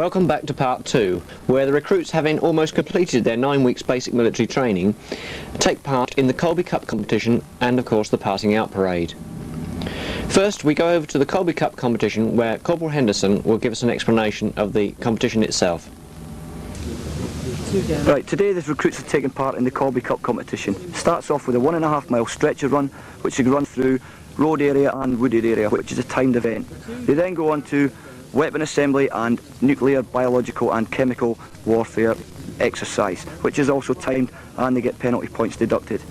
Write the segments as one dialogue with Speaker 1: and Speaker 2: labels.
Speaker 1: Welcome back to part 2, where the recruits, having almost completed their 9 weeks basic military training, take part in the Colby Cup competition and of course the passing out parade. First we go over to the Colby Cup competition, where Corporal Henderson will give us an explanation of the competition itself.
Speaker 2: Right, today the recruits have taken part in the Colby Cup competition. It starts off with a 1.5 mile stretcher run, which you can run through road area and wooded area, which is a timed event. They then go on to weapon assembly and nuclear, biological and chemical warfare exercise, which is also timed, and they get penalty points deducted.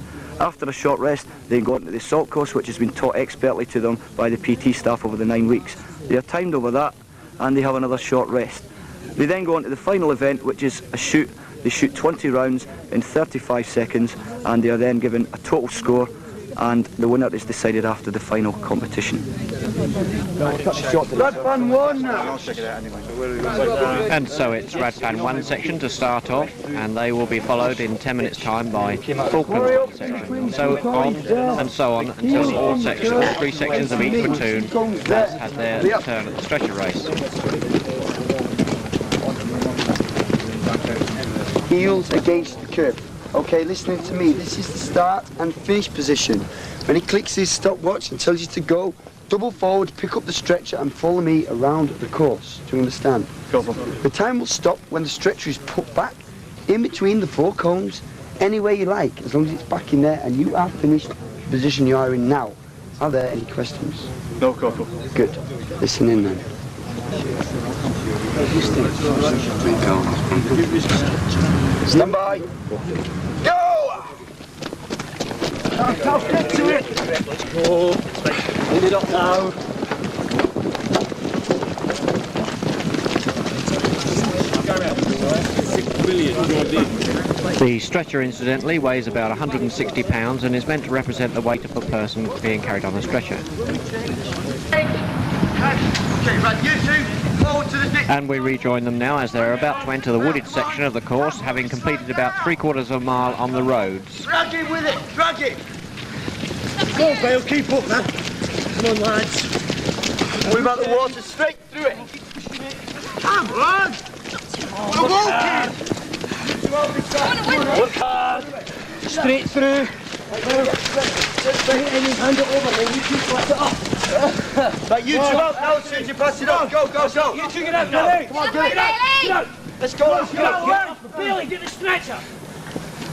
Speaker 2: After a short rest, they go on to the assault course, which has been taught expertly to them by the PT staff over the 9 weeks. They are timed over that, and they have another short rest. They then go on to the final event, which is a shoot. They shoot 20 rounds in 35 seconds, and they are then given a total score, and the winner is decided after the final competition.
Speaker 3: Radfan 1!
Speaker 1: And so it's Radfan 1 section to start off, and they will be followed in 10 minutes time by Falklands 1 section. So on and so on until all 3 sections of each platoon has had their turn at the stretcher race.
Speaker 3: Heels against the curve. Okay, listening to me, this is the start and finish position. When he clicks his stopwatch and tells you to go, double forward, pick up the stretcher and follow me around the course. Do you understand?
Speaker 2: Go for
Speaker 3: The time will stop when the stretcher is put back in between the 4 cones, anywhere you like, as long as it's back in there and you are finished the position you are in now. Are there any questions?
Speaker 2: No, Corporal.
Speaker 3: Good. Listen in then. Stand by. Go! I'll get to it. Let's go. Lead it up now.
Speaker 1: The stretcher, incidentally, weighs about 160 pounds and is meant to represent the weight of the person being carried on the stretcher. And we rejoin them now as they're about to enter the wooded section of the course, having completed about 3/4 of a mile on the roads.
Speaker 3: Drag it with it, drag it! Go, Bale, keep up, man. Come on, lads. What about the water? Straight through it. Come on! We're walking! Look hard! Straight through. Hand it over, then you two pass it up. Right, you two out now as soon as you pass it up. Go, go, go. You two get out now. Come on, get it. Let's go, let's go.
Speaker 4: Bailey, get the stretcher.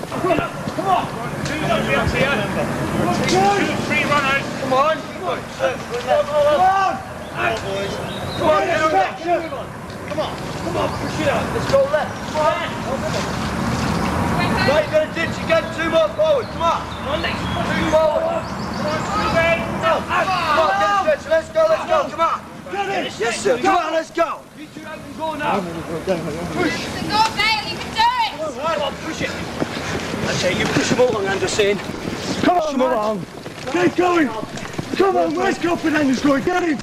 Speaker 4: Come on. Come on.
Speaker 5: 2 free runners.
Speaker 3: Come on. Come on. Come on, get on that. Come on. Come on, push it out. Let's go left. Come on. Right, you're going to ditch again. 2 more forward. Come on. 2 forward. Come on, get the stretcher. Let's go, let's go. Come on. Yes, sir. Come on, let's go.
Speaker 4: You two have to go now.
Speaker 3: Push.
Speaker 6: Go, Bailey, you can do it!
Speaker 4: Come on, push it.
Speaker 3: I say, you push them along, Anderson. Come on, along.
Speaker 4: Get going. Come on, where's Gilford Anders going? Get him.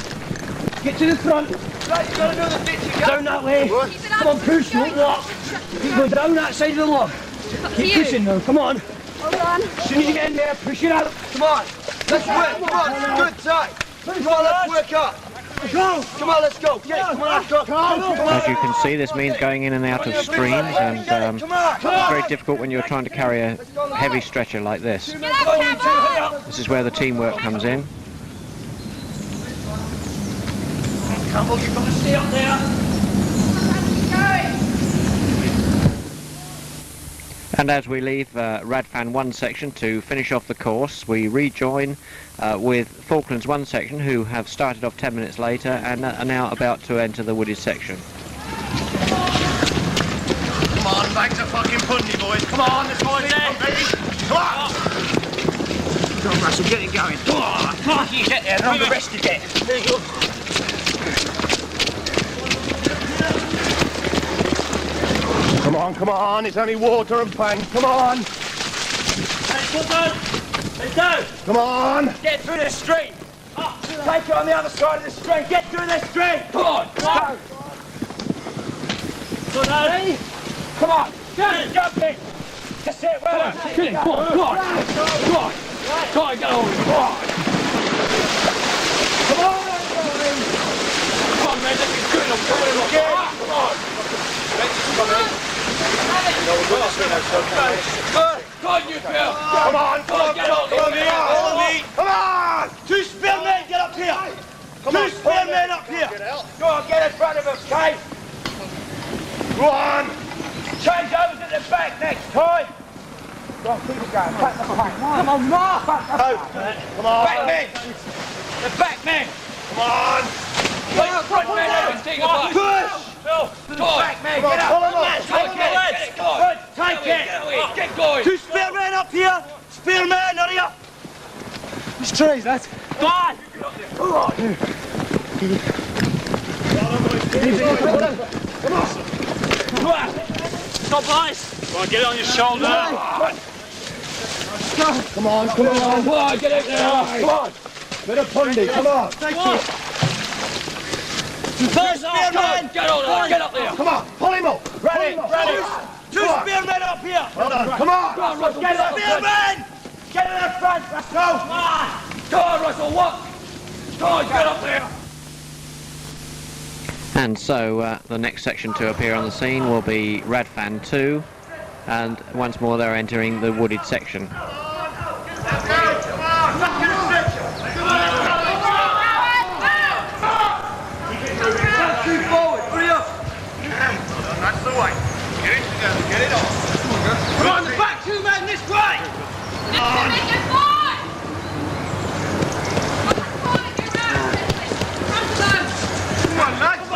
Speaker 4: Get to the front.
Speaker 3: Right, you got to do the ditch again.
Speaker 4: Down that way. Come on, push. Don't lock. Keep going down that side of the log. Keep pushing now. Come on.
Speaker 6: Hold on.
Speaker 4: As soon as you get in there, push it out.
Speaker 3: Come on. Let's work. Come on. Good time. Come on, let's work up.
Speaker 4: Go.
Speaker 3: Come on, let's go. Yes, come on, let's go. Come on.
Speaker 1: As you can see, this means going in and out of streams, and it's very difficult when you're trying to carry a heavy stretcher like this. This is where the teamwork comes in.
Speaker 4: Campbell, you've got to stay up there.
Speaker 1: And as we leave Radfan 1 section to finish off the course, we rejoin with Falklands 1 section, who have started off 10 minutes later and are now about to enter the wooded section.
Speaker 5: Come on, back to fucking Pundy, boys. Come on, this boy's there. Ready? Come on.
Speaker 3: Come on, Russell, get it going.
Speaker 4: Come on, you get there, and the rest you get.
Speaker 3: There you go.
Speaker 5: Come on, it's only water and paint. Come on.
Speaker 4: Let's go.
Speaker 5: Come on.
Speaker 4: Get through the stream. Take it on the other side of the stream. Get through the stream. Come on. Go. Ready? Come on. Jump in. That's it. Well done. Kill him. Go on. Go on. Go on. Go on. Go on. Go on. Come on. Come on, man. Let's get good. Come on. Go on, you Phil. Come on, get on.
Speaker 5: Follow me.
Speaker 7: Come on! 2 spearmen, get up here!
Speaker 5: Come
Speaker 7: 2
Speaker 5: on,
Speaker 7: spearmen up here!
Speaker 5: Get out.
Speaker 7: Go on, get in front of us, Kate! Go on! Change overs at the back next time! Go on, keep it going. Back the back. Come on, Mark!
Speaker 5: Come on.
Speaker 7: Back men! The back men!
Speaker 5: Come on.
Speaker 4: Front men, everyone, take the back.
Speaker 7: Push!
Speaker 4: Phil, go on.
Speaker 7: Back men, get up!
Speaker 4: Take it.
Speaker 7: Good, take it!
Speaker 4: Get going.
Speaker 7: 2 spearmen up here! Spearmen, hurry up!
Speaker 3: It's trees, lads.
Speaker 7: Go on!
Speaker 4: Stop, boys. Come on, get it on your shoulder.
Speaker 3: Come on, come on.
Speaker 4: Come on, get out there. Come on.
Speaker 3: Bit of pundy, come on.
Speaker 4: Come on. First spearman. Get on there. Get up there.
Speaker 3: Come on, pull him up.
Speaker 7: Ready, ready! 2 spearmen up here!
Speaker 3: Come on.
Speaker 4: Come on, Russell.
Speaker 7: Get up, spearmen! Get in the front, let's go!
Speaker 4: Come on, Russell. What? Come on, get up there.
Speaker 1: And so the next section to appear on the scene will be Radfan 2, and once more they're entering the wooded section.
Speaker 5: That's the way. Get it together. Get it off.
Speaker 7: Come on, the back 2 men this way!
Speaker 5: Come on, lads.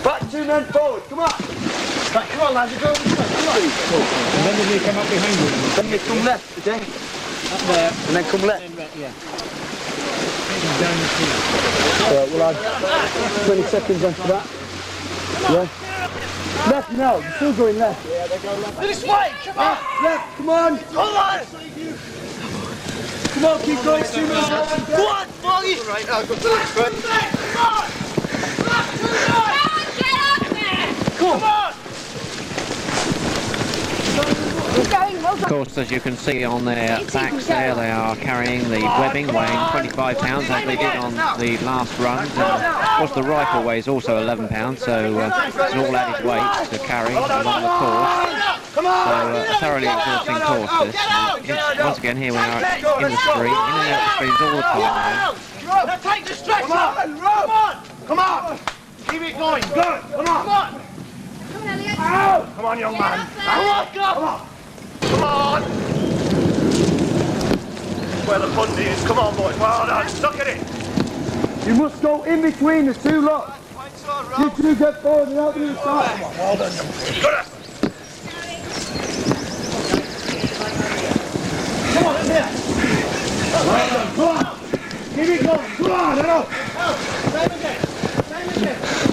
Speaker 3: Back 2 men forward, come on. Back, come on, lads, you're going this way, come on. And then they come up behind you. Then they come left, okay? Up there. And then come left. Yeah. Down the street. Right, we'll add 20 seconds after that. Yeah. Left now, you're still going left. Yeah, they go left.
Speaker 7: This way, come on!
Speaker 3: Left, come on.
Speaker 7: Come on!
Speaker 3: Come on, keep going, 2 minutes.
Speaker 7: Go on, boys!
Speaker 5: Right, I'll go to the next one.
Speaker 7: Come on!
Speaker 1: Of course, as you can see on their backs there, they are carrying the webbing weighing 25 pounds as they did on the last run. Of course, the rifle weighs also 11 pounds, so it's an all added weight to carry along the course. So a thoroughly exhausting course this. Once again, here we are in the street, in and out the streams all the time.
Speaker 7: Now take the stretcher! Come on!
Speaker 5: Come on. Keep it going. Go. Come on. Come on, young man.
Speaker 7: Come on, go!
Speaker 5: Come on. Where the pundy is. Come on, boys. Well done. Stuck at it.
Speaker 3: You must go in between the 2 lots. You 2 get forward and out the other side.
Speaker 5: Well done. Good.
Speaker 3: Come on, in here. Well done, come on. Keep it going. Come on, enough.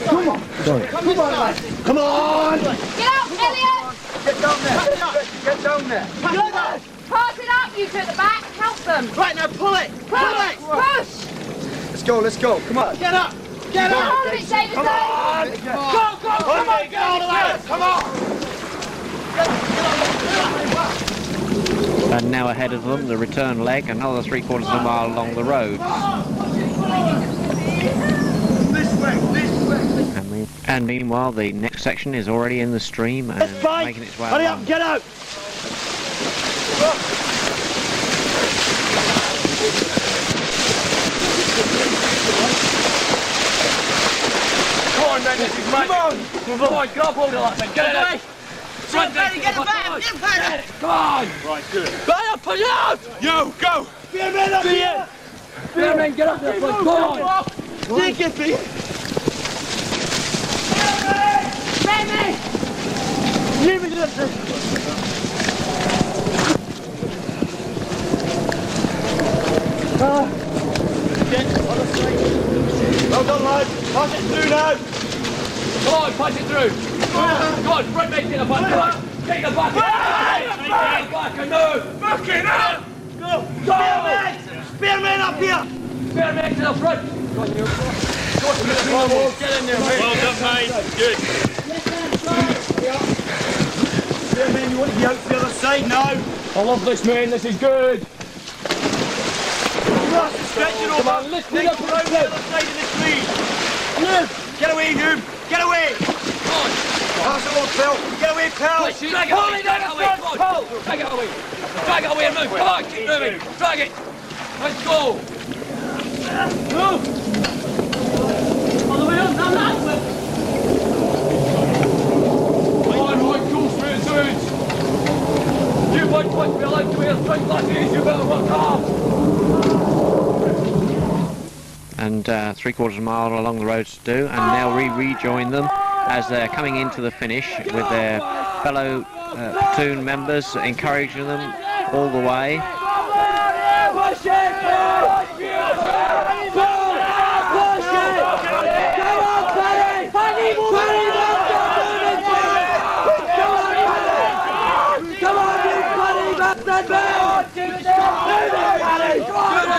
Speaker 3: Come on. Sorry. Come on, lads. Come on.
Speaker 6: Get out, Elliot!
Speaker 3: Get down there. Get down there.
Speaker 6: Pass it up, you two at the back. Help them.
Speaker 7: Right, now pull it!
Speaker 6: Push! Push!
Speaker 3: Let's go, let's go. Come on.
Speaker 7: Get up! Get
Speaker 6: Get
Speaker 7: up!
Speaker 6: hold of it, David.
Speaker 7: Come on! Go, go! Come on, get all the way! Come on!
Speaker 1: And now ahead of them, the return leg, another 3/4 of a mile along the road.
Speaker 7: This way, this way!
Speaker 1: And meanwhile, the next section is already in the stream and making its way
Speaker 7: Hurry
Speaker 1: along.
Speaker 7: up, get out!
Speaker 4: Come on, man. This is magic. Come on, grab hold of that thing. Get it out.
Speaker 7: Get back, get back!
Speaker 4: Come on.
Speaker 5: Right, good.
Speaker 7: Right up, push it out!
Speaker 5: Yo, go.
Speaker 7: Spearmen up here!
Speaker 4: Spearman, get up there, boys. Go on.
Speaker 7: Take it, please!
Speaker 6: Remy!
Speaker 7: Leave it up there!
Speaker 5: Well done, lads. Pass it through now.
Speaker 4: Come on, punch it through. Come on, front mate, get the back. Come on. Take the back. Take the back and move.
Speaker 5: Fucking up.
Speaker 7: Go! Spearmen! Spearmen up here!
Speaker 4: Spearman to the front. Go on, you. Go on, get in there, mate.
Speaker 5: Well done, mate. Good.
Speaker 7: Spearmen, you want to be out to the other side now?
Speaker 4: I love this, man. This is good.
Speaker 7: Stretch it over!
Speaker 4: Come on, lift it up
Speaker 7: around the other side of the tree! Noob! Get away, Noob! Get away!
Speaker 5: Pass it on, Phil. Get away, pal.
Speaker 4: Drag it away, drag it away, come on. Drag it away. Drag it away and move. Come on, keep moving. Drag it. Let's go. Move. All the way up, now that way. Right, go straight into it. You might want to be allowed to wear straight glasses. You better work hard.
Speaker 1: And 3/4 mile along the road to do, and now we rejoin them as they're coming into the finish with their fellow platoon members encouraging them all the way.
Speaker 7: Push it! Push it! Come on, Paddy! Paddy, move it! Come on, you Paddy! That's the ball! Paddy! Come on,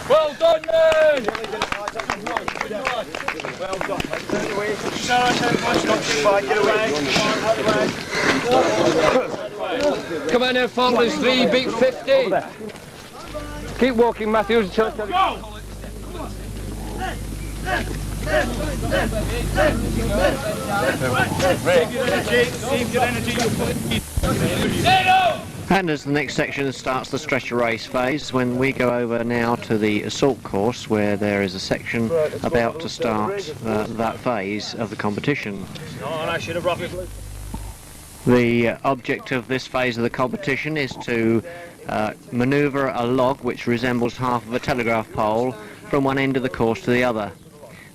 Speaker 4: Well done, man!
Speaker 5: Well done.
Speaker 4: Come on now, Falklands 3, beat 50. Keep walking, Matthews, until go!
Speaker 5: Save your energy.
Speaker 1: And as the next section starts the stretcher race phase, when we go over now to the assault course, where there is a section about to start that phase of the competition. The object of this phase of the competition is to manoeuvre a log which resembles half of a telegraph pole from one end of the course to the other.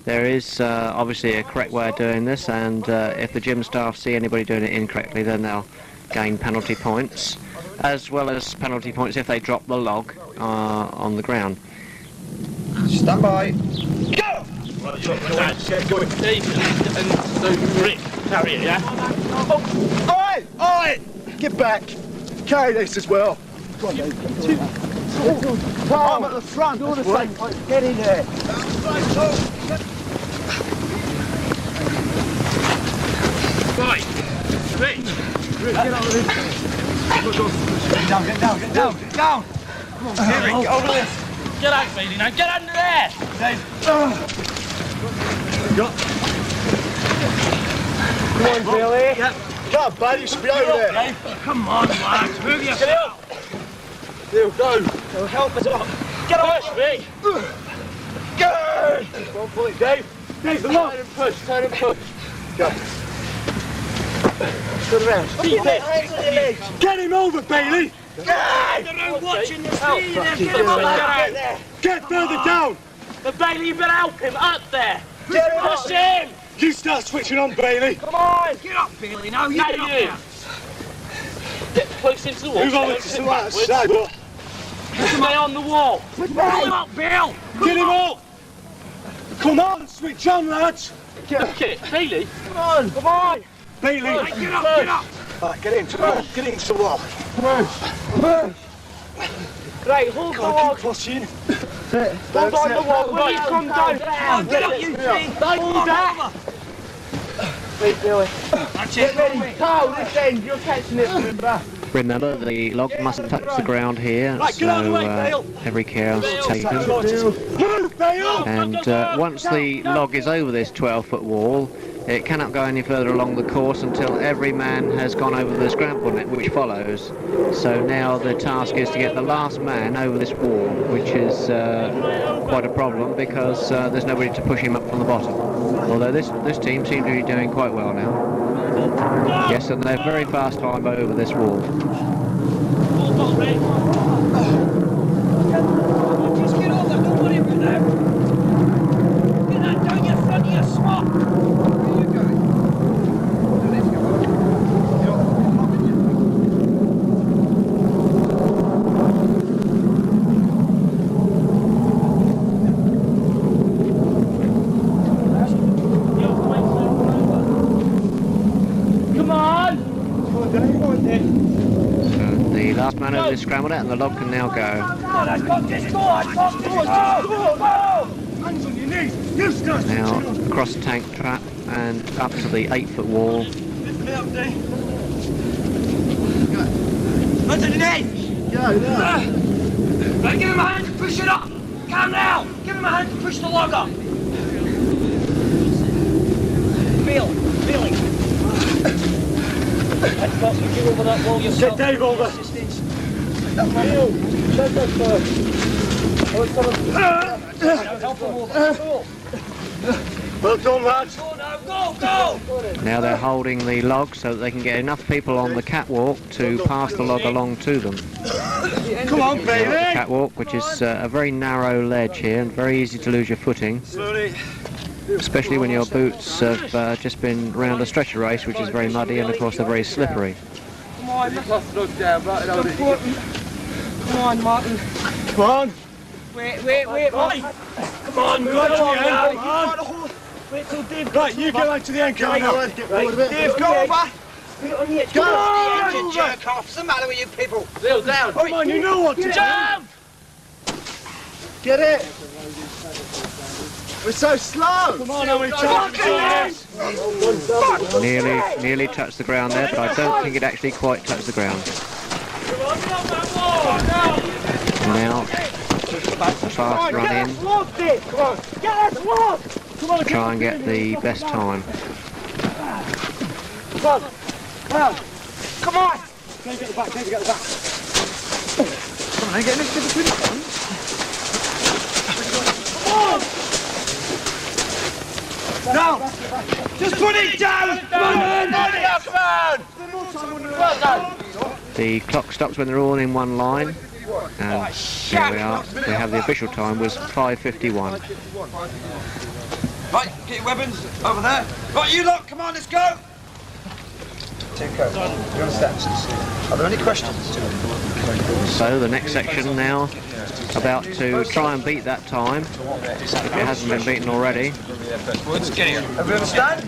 Speaker 1: There is obviously a correct way of doing this, and if the gym staff see anybody doing it incorrectly, then they'll gain penalty points, as well as penalty points if they drop the log on the ground.
Speaker 5: Stand by.
Speaker 4: Go! Get going deep and so grip, carry it, yeah?
Speaker 5: Oi! Get back. Carry this as well. Come on, Dave. I'm at the front. Do the same. Get in there.
Speaker 4: Right. Reach.
Speaker 5: Get on with it. Get down. Come on, Derek, get over this.
Speaker 4: Get out, Bailey, now. Get under there.
Speaker 5: Dave.
Speaker 7: Come on, Billy.
Speaker 5: Yep. Come on, buddy, you should be over there.
Speaker 4: Dave. Come on, lads. Move yourself.
Speaker 5: Deal, go.
Speaker 7: It'll help us up.
Speaker 4: Get on, me.
Speaker 5: Go! Go for it, Dave.
Speaker 4: Dave, come on. Turn and push.
Speaker 5: Go. Turn around.
Speaker 4: Keep it.
Speaker 5: Get him over, Bailey.
Speaker 4: They're watching the speed. Get him
Speaker 5: Get there. Get further down.
Speaker 4: The Bailey, you better help him up there.
Speaker 5: Get him
Speaker 4: Push him.
Speaker 5: You start switching on, Bailey.
Speaker 4: Come on. Get up, Bailey. Now you get up there. Get close into the wall.
Speaker 5: Move over to the right side.
Speaker 4: Stay on the wall. Pull him up, Bill.
Speaker 5: Get him up. Come on, switch on, lads.
Speaker 4: Get it. Bailey.
Speaker 5: Come on. Bailey.
Speaker 4: Right, get up.
Speaker 5: Right, get into the wall. Get into the wall.
Speaker 4: Right, hold the
Speaker 5: Come
Speaker 4: wall.
Speaker 5: on, keep pushing.
Speaker 4: Hold on the wall. Will you come down? Get up, you three. Hold that.
Speaker 5: Wait, Billy.
Speaker 4: That's it.
Speaker 7: Carl, this end, you're catching it.
Speaker 1: Remember, the log mustn't touch the ground here,
Speaker 5: Right, get out of the way,
Speaker 1: so
Speaker 5: Dale.
Speaker 1: every care is taken.
Speaker 5: Move, Dale.
Speaker 1: And once the log is over this 12-foot wall, it cannot go any further along the course until every man has gone over the scramble net, which follows. So now the task is to get the last man over this wall, which is quite a problem because there's nobody to push him up from the bottom. Although this team seem to be doing quite well now. Yes, and they're very fast time over this wall.
Speaker 4: Just get over. Don't worry about that. Get that down your front of your swap. Where are you going?
Speaker 1: The last man over this scrambled out and the log can now go. Now across the tank track and up to the 8-foot wall.
Speaker 7: Underneath! Right, give him a hand to push it up! Come now! Give him a hand to push the log up! Billy! Let's not get over that wall yourself. Get Dave over! Help him over. Well done, lads! Go now, go!
Speaker 1: Now they're holding the log so that they can get enough people on the catwalk to pass the log along to them.
Speaker 7: Come on, baby!
Speaker 1: The catwalk, which is a very narrow ledge here and very easy to lose your footing. Especially when your boots have just been round a stretcher race, which is very muddy and of course they're very slippery.
Speaker 7: Come on, Martin. Come on. Wait, Martin. Come on, move on. Wait till Dave. Right, you go out to the end, Carl. Dave, go over. Go on, you jerk off. What's the matter with you people? Wheel down. Come on, you know what to do. Jump! Get it. We're so slow. Come on, how many times?
Speaker 1: Nearly touched the ground there, but I don't think it actually quite touched the ground. Now, fast run in. Try and get the best time.
Speaker 7: Come on! Can't get the back, can't get the back. Come on, get next to the finish. Come on! Now! Just put it down! Come on! Well done!
Speaker 1: The clock stops when they're all in one line. And here we are. We have the official time was 5:51.
Speaker 7: Right, get your weapons over there. Right, you lot, come on, let's go! Tinko, you understand? Are there any questions?
Speaker 1: So the next section now, about to try and beat that time, if it hasn't been beaten already.
Speaker 7: Let's get here. Everybody understand?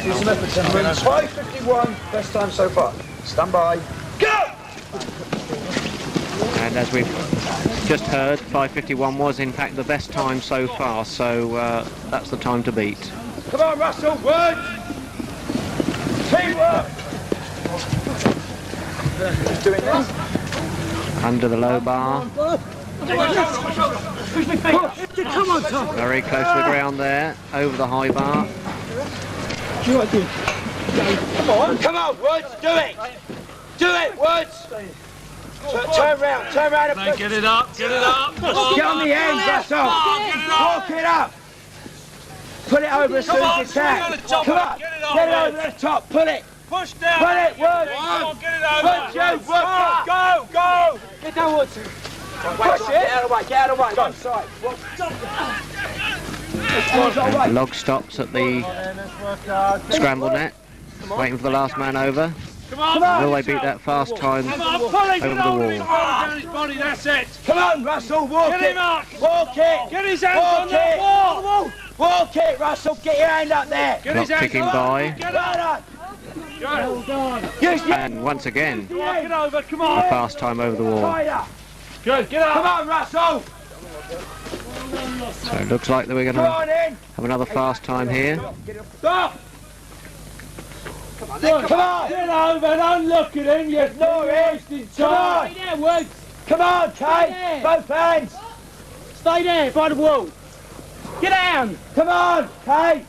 Speaker 7: 5:51, best time so far. Stand by. Go!
Speaker 1: And as we've just heard, 5:51 was in fact the best time so far, so that's the time to beat.
Speaker 7: Come on, Russell, word! Teamwork! Who's doing this?
Speaker 1: Under the low bar.
Speaker 7: Come on, Tom!
Speaker 1: Very close to the ground there, over the high bar.
Speaker 7: Come on, Woods, do it! Do it, Woods! Turn round a bit.
Speaker 4: Get it up, get it up.
Speaker 7: Get on the end, Russell! Walk it up! Put it over as soon as you can. Come on, get it over the top, put it!
Speaker 4: Push down.
Speaker 7: Put it, Woods!
Speaker 4: Come on, get it over.
Speaker 7: Woods, you, Woods! Go! Get down, Woods! Push it! Get out of the way, Go inside.
Speaker 1: And log stops at the scramble net, waiting for the last man over.
Speaker 4: Come on.
Speaker 1: Will they beat that fast time over the wall?
Speaker 4: Down his body, that's it.
Speaker 7: Come on, Russell, walk it!
Speaker 4: Get him up.
Speaker 7: Walk it!
Speaker 4: Get his hands on that wall.
Speaker 7: Walk it, Russell, get your hand up there!
Speaker 4: Get
Speaker 1: Clock
Speaker 4: his hands
Speaker 1: ticking
Speaker 4: on.
Speaker 1: by.
Speaker 4: Get
Speaker 7: Well
Speaker 4: up.
Speaker 7: done!
Speaker 4: Go.
Speaker 7: Yes,
Speaker 1: And once again,
Speaker 4: Walk it over, come
Speaker 1: a
Speaker 4: on.
Speaker 1: fast time over the wall.
Speaker 7: Fire!
Speaker 4: Good, get
Speaker 7: Come
Speaker 4: up.
Speaker 7: on, Russell!
Speaker 1: So it looks like that we're going
Speaker 7: Come
Speaker 1: to
Speaker 7: on in!
Speaker 1: have another fast time here.
Speaker 7: Stop! Come on, then, come on!
Speaker 4: Get over, don't look at him, you're wasting time.
Speaker 7: Come on! Come on, Kate! Both hands!
Speaker 4: Stay there, by the wall. Get down.
Speaker 7: Come on, Kate!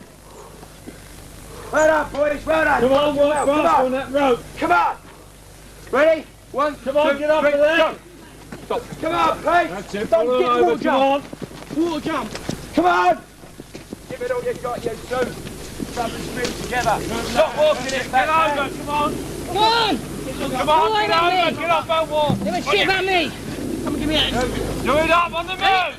Speaker 7: Well done, boys, well done!
Speaker 4: Come on, walk
Speaker 7: Come
Speaker 4: fast on
Speaker 7: on!
Speaker 4: that rope.
Speaker 7: Come on! Ready? One,
Speaker 4: Come on, get up there.
Speaker 7: Jump. Come on, Kate!
Speaker 4: That's it,
Speaker 7: Don't
Speaker 4: pull
Speaker 7: get
Speaker 4: it over,
Speaker 7: water
Speaker 4: come on.
Speaker 7: Water jump! Come on! Give it all you've got, you two! Stop and spin together! Stop walking it
Speaker 4: Get
Speaker 7: back!
Speaker 4: over, come on.
Speaker 6: Come on!
Speaker 4: Come on, get over, get off that wall.
Speaker 6: Give a shit about me! Come and give me that.
Speaker 4: Do it up on the move.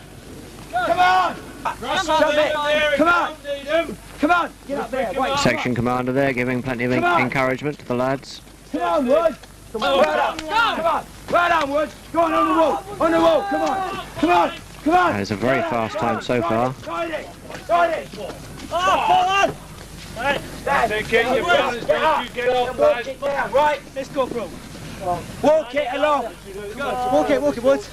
Speaker 7: Come on!
Speaker 4: Russell,
Speaker 7: Jump it!
Speaker 4: there,
Speaker 7: Come on!
Speaker 4: don't need him.
Speaker 7: Come on! Get up there! Wait!
Speaker 1: Section commander there giving plenty of
Speaker 7: Come on.
Speaker 1: encouragement to the lads.
Speaker 7: Come on, Woods! Come on! Well done! Come on! Well done, Woods! Go on the wall! On the wall! Come on! Come on! Come on!
Speaker 1: That is a very fast time so far.
Speaker 7: Side it! Side it!
Speaker 4: Forward.
Speaker 7: Stand!
Speaker 4: Thinking you've done as
Speaker 7: Get
Speaker 4: well
Speaker 7: up!
Speaker 4: as you get off,
Speaker 7: Walk
Speaker 4: lads.
Speaker 7: it down! Right! Let's go, bro! Walk it along! Walk it, Woods!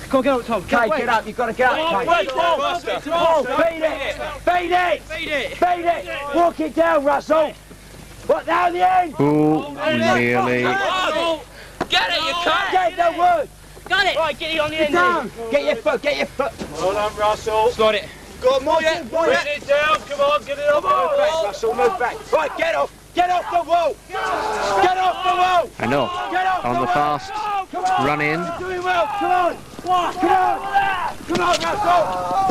Speaker 7: Come on, get up, Tom.
Speaker 2: Kate, get up. You've got to get up, Kate. Paul, feed it. Feed it. Feed it. Feed it. Walk it down, Russell. What, down the end?
Speaker 1: Ooh, nearly.
Speaker 4: Get it, you can't!
Speaker 2: Get the wood.
Speaker 6: Got it.
Speaker 7: Right, get it on the end.
Speaker 2: Down. Get your foot, get your foot.
Speaker 5: Well done, Russell.
Speaker 7: Slide it.
Speaker 5: Go on, more yet. Get it down. Come on, get it up.
Speaker 2: Move back, Russell, move back. Right, get off. Get off the wall. Get off the wall.
Speaker 1: And off.
Speaker 2: Get off
Speaker 1: On the
Speaker 2: wall.
Speaker 1: fast
Speaker 2: Come on.
Speaker 1: run in.
Speaker 2: You're doing well. Come on. Come on. Come on, Russell.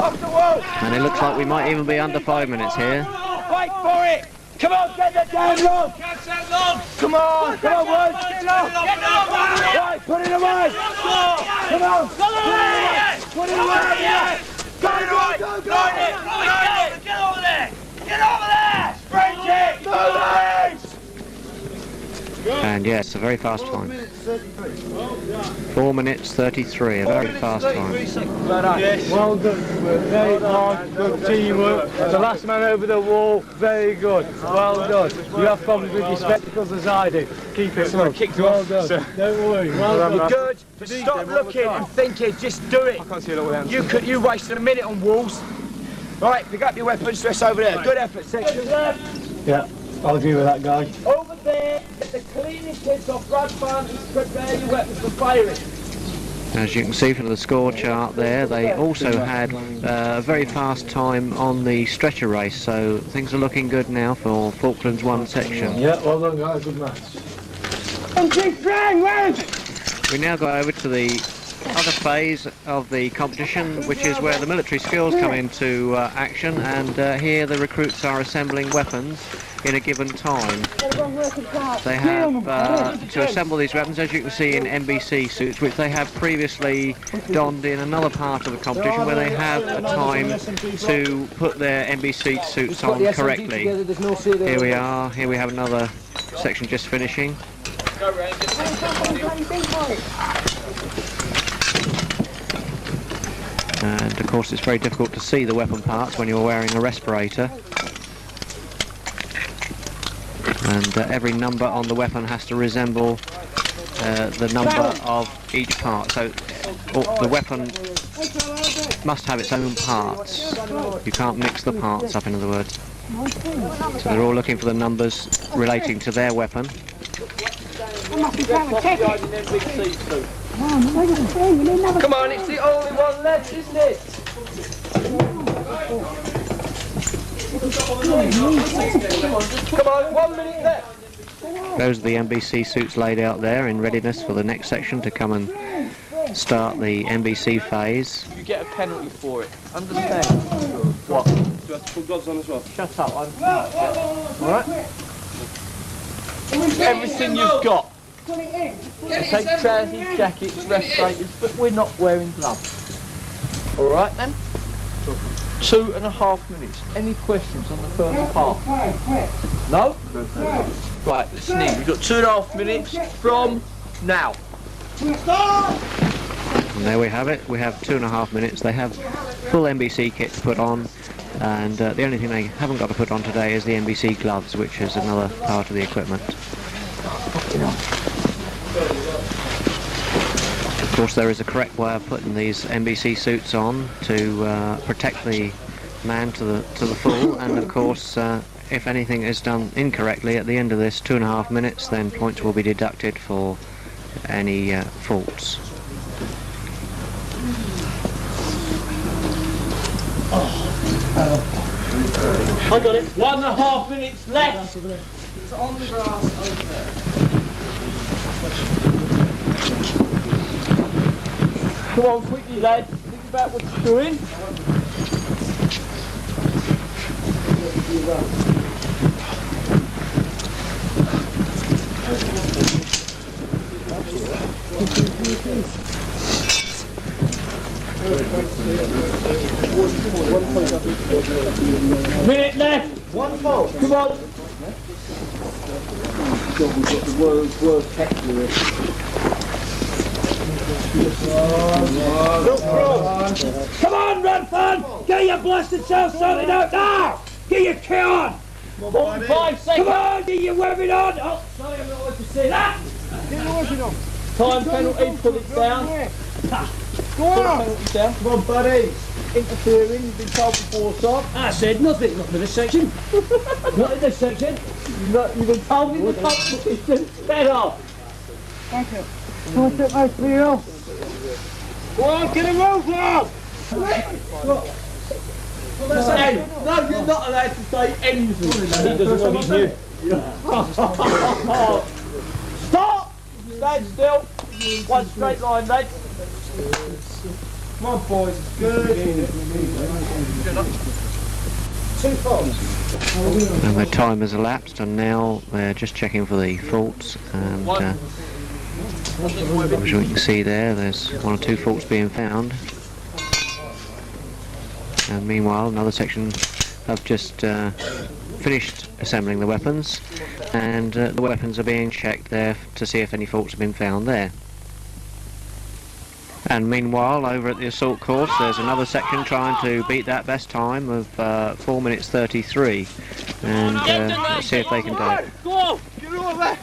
Speaker 2: Off the wall.
Speaker 1: And it looks like we might even be under 5 minutes here.
Speaker 2: Fight for it. Come on, get the damn log.
Speaker 5: Catch that log.
Speaker 2: Come on, come on, Woods.
Speaker 5: Get the log.
Speaker 2: Right, put it away. Come on. Put it away. Go, go, go, go.
Speaker 5: Get over there. Get over there. Sprint it.
Speaker 2: Move it.
Speaker 1: And yes, a very fast time. 4 minutes 33, a very fast time.
Speaker 7: Yes. Well done. Very hard. Good teamwork. The last man over the wall. Very good. Well done. You have problems with your spectacles as I do. Keep it. Well done. Don't worry. Well done.
Speaker 2: Good. But stop looking and thinking. Just do it.
Speaker 7: I can't see it all down.
Speaker 2: You wasted a minute on walls. Right, pick up your weapons. Dress over there. Good effort, section.
Speaker 7: Yeah, I'll agree with that guy.
Speaker 2: Over there, get the cleaning kids off Radfan and prepare your weapons for firing.
Speaker 1: As you can see from the score chart there, they also had a very fast time on the stretcher race, so things are looking good now for Falklands 1 section.
Speaker 7: Yeah, well done guys, good match.
Speaker 1: We now go over to the other phase of the competition, which is where the military skills come into action, and here the recruits are assembling weapons in a given time. They have to assemble these weapons, as you can see, in NBC suits, which they have previously donned in another part of the competition where they have a time to put their NBC suits on correctly. Here we are, here we have another section just finishing. And of course it's very difficult to see the weapon parts when you're wearing a respirator. And every number on the weapon has to resemble the number of each part. So the weapon must have its own parts. You can't mix the parts up, in other words. So they're all looking for the numbers relating to their weapon.
Speaker 2: Come on, it's the only one left, isn't it? Come on, 1 minute left.
Speaker 1: Those are the NBC suits laid out there in readiness for the next section to come and start the NBC phase.
Speaker 7: You get a penalty for it. Understand? What? Do you have to put gloves on as well? Shut up. Alright? Everything you've got. Take trousers, jackets, respirators, but we're not wearing gloves. Alright then? 2.5 minutes. Any questions on the first part? No? Right, let's sneak. We've got 2.5 minutes from now.
Speaker 1: And there we have it. We have 2.5 minutes. They have full NBC kit to put on, and the only thing they haven't got to put on today is the NBC gloves, which is another part of the equipment. Of course, there is a correct way of putting these NBC suits on to protect the man to the full, and of course if anything is done incorrectly at the end of this 2.5 minutes, then points will be deducted for any faults.
Speaker 7: I got it. 1.5 minutes left.
Speaker 3: It's on the grass over there.
Speaker 7: Come on, quickly, lad. Think about what you're doing. Minute left.
Speaker 3: One fault.
Speaker 7: Come on.
Speaker 3: We've got the world technique.
Speaker 7: Come on, Radfan! Get your blasted self sorted out now! Get your kit on! 45 seconds! Come on, get your weapon on! Oh, sorry, I'm not allowed to say that! Get your weapon on! Time penalty, put it down. Go on! Come on, buddy. Interfering, you've been told before, son.
Speaker 4: I said nothing, not in this section. Not in this section.
Speaker 7: You've been told in the top position.
Speaker 4: Head off.
Speaker 7: Thank you. Come on, sit my wheel. Go on, get a move, lad! Hey, no, you're not allowed to say anything.
Speaker 4: He doesn't know he's new.
Speaker 7: Stop! Stand still. One straight line, lads. Come on, boys. Good. Two faults.
Speaker 1: And the time has elapsed, and now they're just checking for the faults. And as you can see there's 1 or 2 faults being found. And meanwhile, another section have just finished assembling the weapons, and the weapons are being checked there to see if any faults have been found there. And meanwhile, over at the assault course, there's another section trying to beat that best time of 4 minutes 33, and let's see if they can do it.
Speaker 4: Go!
Speaker 7: Get over!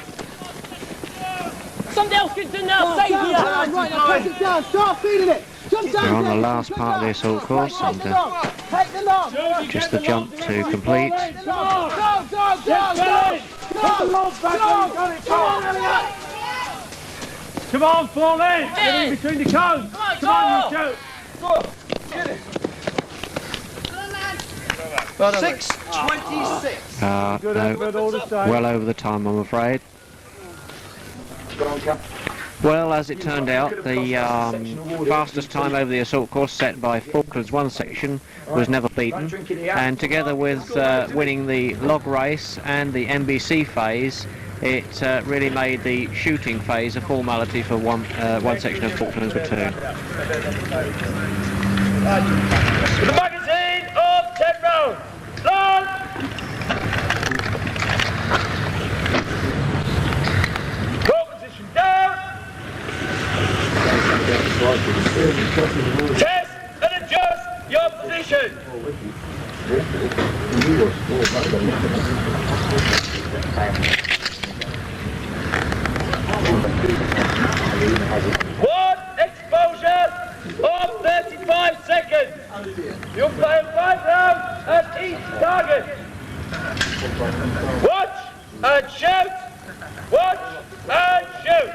Speaker 4: Somebody else gets in there, save
Speaker 7: Down, right now, press it down, start feeding it! Jump down!
Speaker 1: They're on the last part of the assault course, and
Speaker 7: Take the long!
Speaker 1: just the jump to complete.
Speaker 7: Go!
Speaker 5: Come on, fall in! Get in between the cones! Come on, you shoot!
Speaker 7: Go! Get it! 6:26.
Speaker 1: No, well over the time, I'm afraid. Well, as it turned out, the fastest time over the assault course set by Falklands 1 section was never beaten, and together with winning the log race and the NBC phase, it really made the shooting phase a formality for one section of Falklands with 2.
Speaker 5: The magazine of 10 rounds! Long! Roll position down! Test and adjust your position! One exposure of 35 seconds. You'll fire 5 rounds at each target. Watch and shoot. Watch and shoot.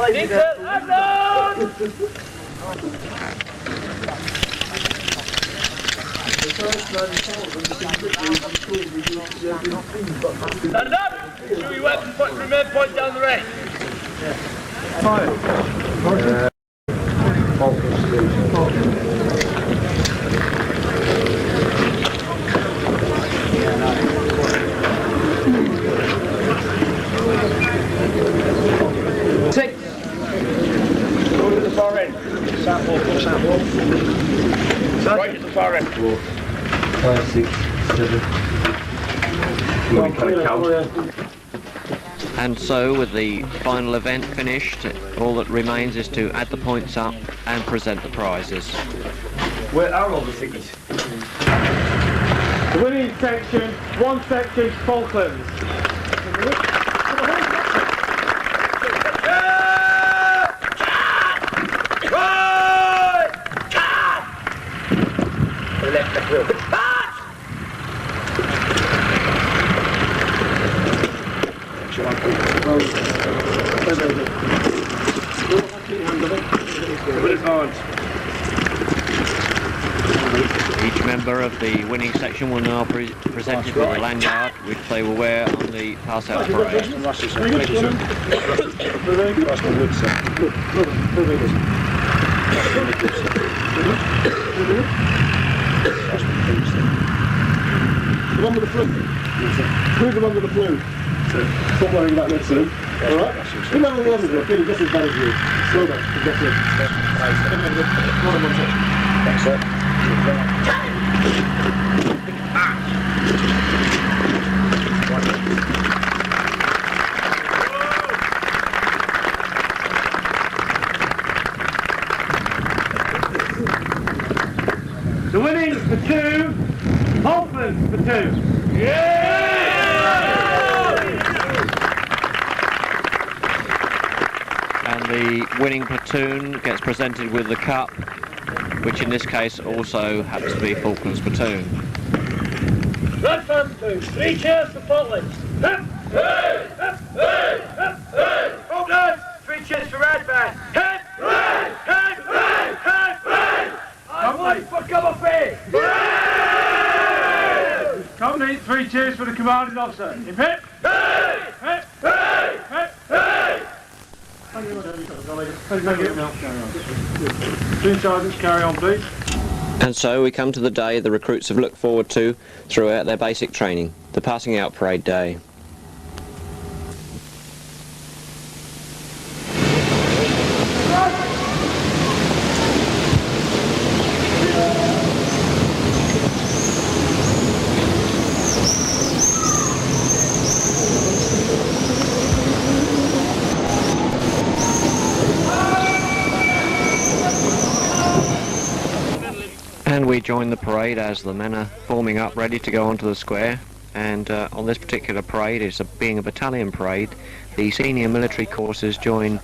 Speaker 5: Detail unknown! Stand up! Show your weapons, remain point down the range. Six. Go to the far end. Sample. Right at the far end.
Speaker 8: 5, 6, 7.
Speaker 1: And so, with the final event finished, all that remains is to add the points up and present the prizes.
Speaker 5: Where are all the tickets?
Speaker 7: The winning section, 1 section, Falklands.
Speaker 1: Each member of the winning section will now be presented with a lanyard, which they will wear on the pass-out parade.
Speaker 7: The one with the flute. Who's the one with the flute? Stop wearing that next to him. Alright? Come on the other one, feeling just as bad as you. Slow down, that's it.
Speaker 2: That's it.
Speaker 5: The winning platoon, Falklands platoon.
Speaker 1: And the winning platoon gets presented with the cup, which in this case also happens to be Falklands platoon.
Speaker 5: Radfan platoon, 3 cheers for Falklands. Hip, hey, hip, hey, hip, hey. Falklands, 3 cheers for Radfan. Hip, hey, hip, hey, hip, hey. I'm one for cover face. Company, 3 cheers for the commanding officer. Hip, hip, hey, hip, hey, hip, hey. Platoon sergeants, carry on, please.
Speaker 1: And so we come to the day the recruits have looked forward to throughout their basic training, the passing out parade day. And we join the parade as the men are forming up ready to go onto the square, and on this particular parade, being a battalion parade, the senior military courses join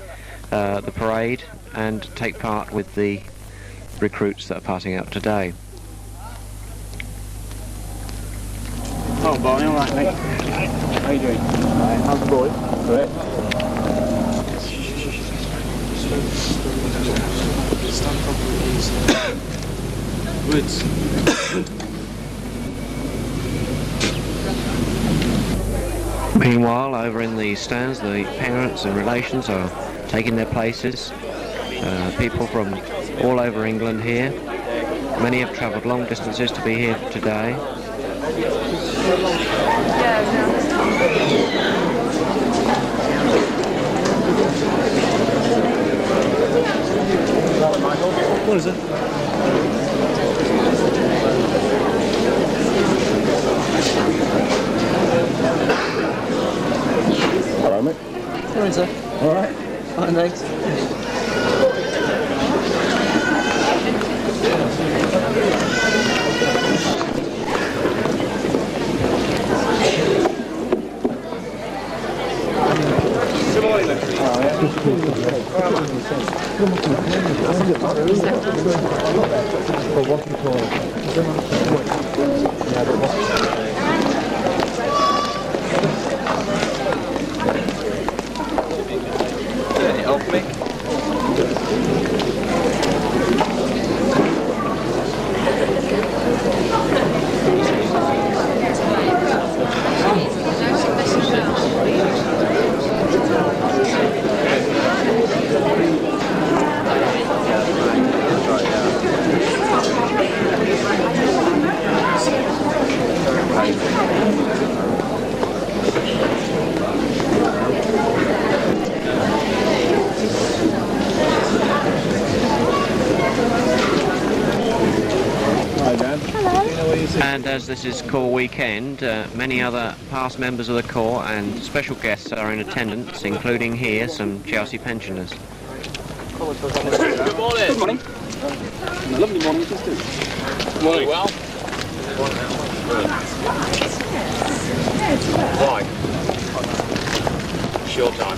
Speaker 1: the parade and take part with the recruits that are passing out today.
Speaker 2: Oh, Barney, all right, mate. How you doing? How's the boy? Great.
Speaker 8: Stand properly, please. Woods.
Speaker 1: Meanwhile, over in the stands, the parents and relations are taking their places. People from all over England here. Many have travelled long distances to be here today.
Speaker 8: What is it?
Speaker 2: Hello, mate.
Speaker 8: Morning, sir.
Speaker 2: All right.
Speaker 8: Fine, thanks.
Speaker 1: And as this is Corps weekend, many other past members of the Corps and special guests are in attendance, including here some Chelsea pensioners.
Speaker 5: Good morning. Good morning. Lovely morning, it is too. Good morning. Well? Why? Short time.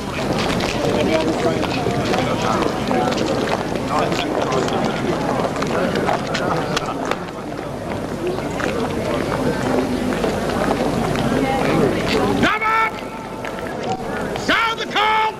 Speaker 5: Come up! Sound the call!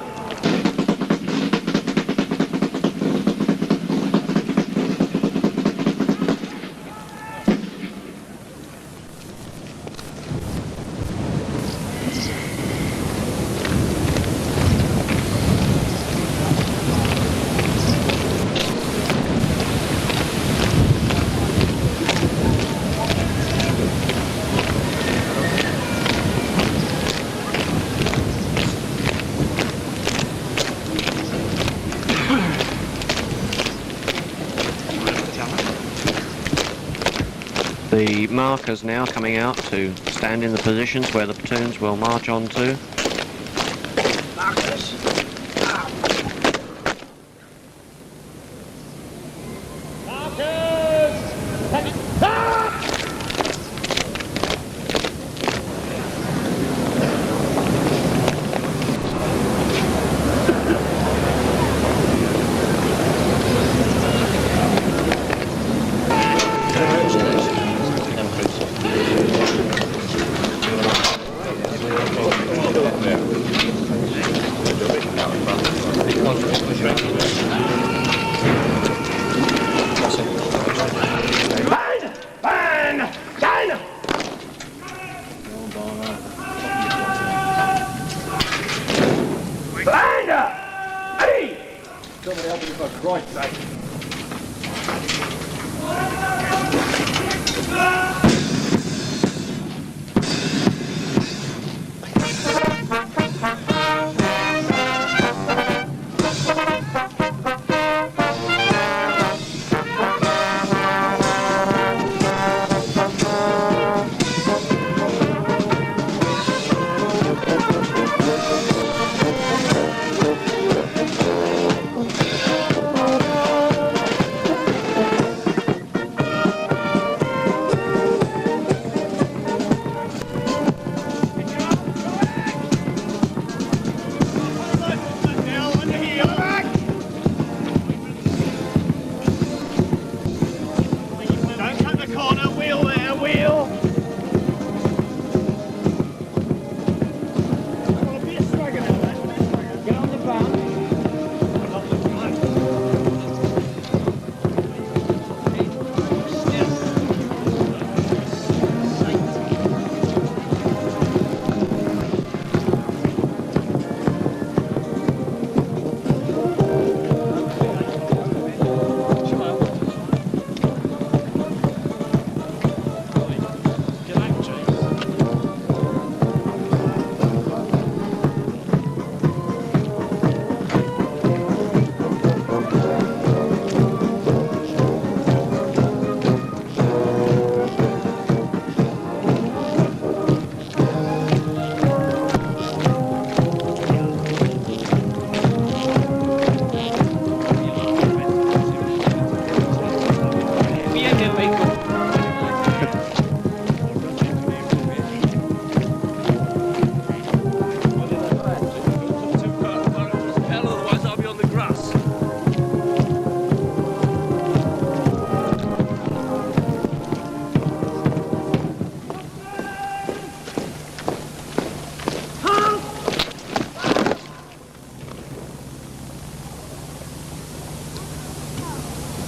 Speaker 1: The markers now coming out to stand in the positions where the platoons will march on to.
Speaker 7: Marcus.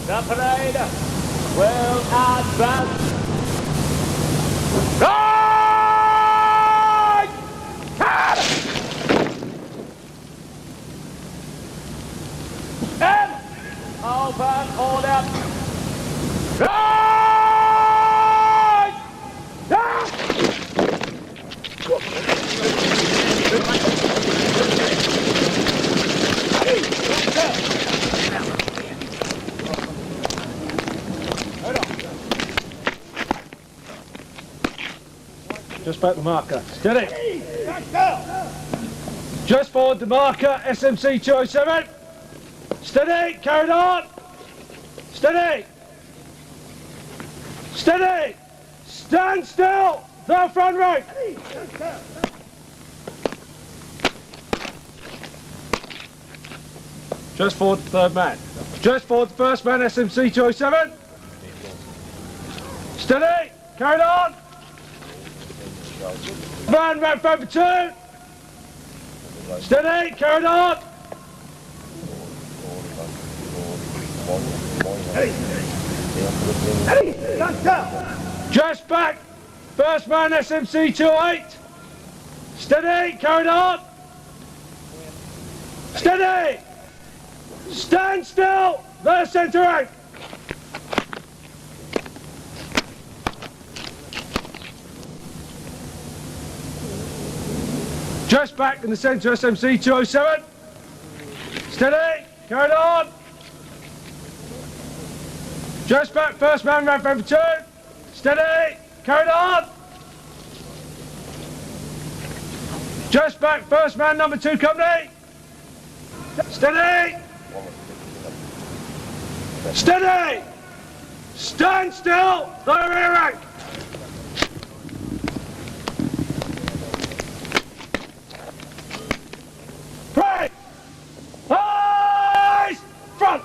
Speaker 5: The parade will advance. Right! Open order. Right!
Speaker 7: Just back the marker. Steady. Just forward the marker, SMC 207. Steady, carried on. Steady. Steady. Stand still. The front rank. Just forward the third man. Just forward the first man, SMC 207. Steady, carried on. Man, Radfan for 2. Steady, carried on. Just back. First man, SMC 28. Steady, carried on. Steady. Stand still. The centre rank. Just back in the centre, SMC 207. Steady, carried on. Just back, first man, Radfan for 2.
Speaker 5: Steady! Carried on! Just back, first man, number 2 company! Steady! Steady! Stand still! Lower rear rank! Pray! Eyes! Front!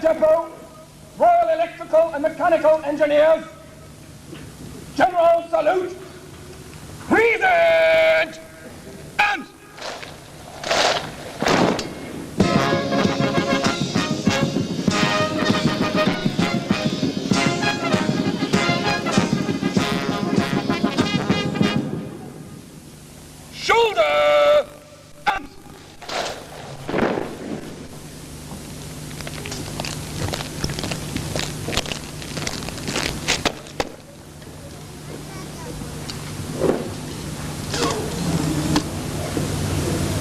Speaker 9: Depot, Royal Electrical and Mechanical Engineers, General Salute, Present! And shoulder! And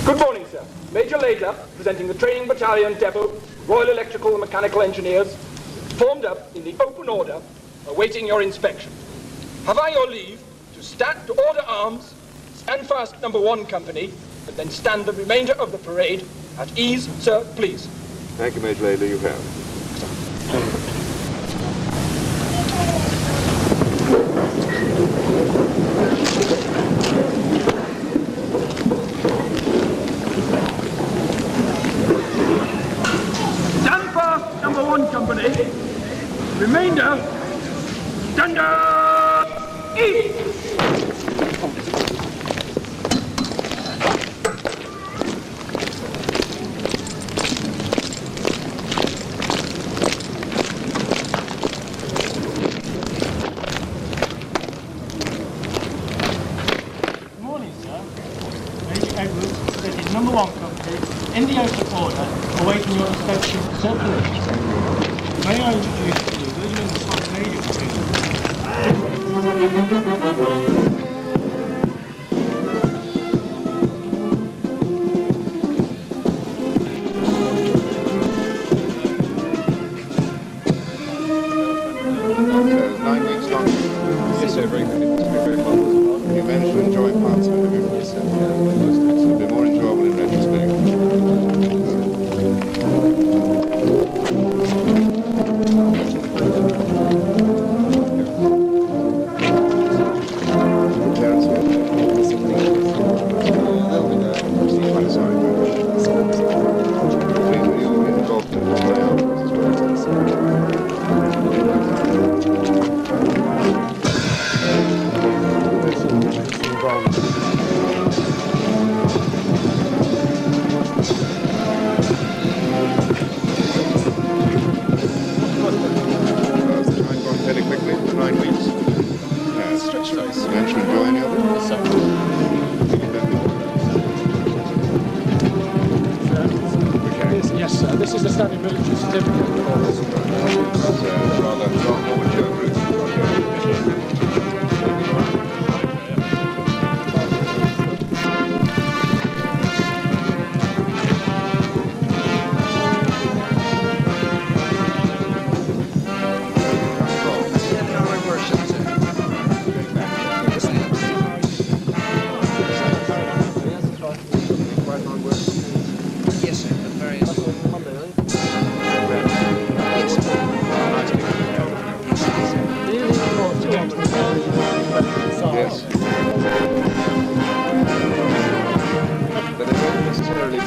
Speaker 9: good morning, sir. Major Later, presenting the Training Battalion Depot, Royal Electrical and Mechanical Engineers, formed up in the open order, awaiting your inspection. Have I your leave to stand to order arms, stand fast number 1 company, and then stand the remainder of the parade at ease, sir, please.
Speaker 10: Thank you, Major Laidley, you have.
Speaker 9: Stand fast number 1 company, remainder, stand up, ease.
Speaker 5: Number 1 company, in the open order, awaiting your inspection. Sir, please. May I introduce to you William and Scott Major
Speaker 10: Yes, sir, very good. It's been very fun. You managed to enjoy parts of it, have you? Yes, sir. It'll be more enjoyable in retrospect. Clarence, I'm sorry, please, will you involve the display afterwards as well? Fairly quickly, 9 weeks. Stretch nice. Managed to enjoy any of it?
Speaker 5: Yes, sir. This is the standing military certificate.
Speaker 10: Rather more mature group. Yes. But they don't necessarily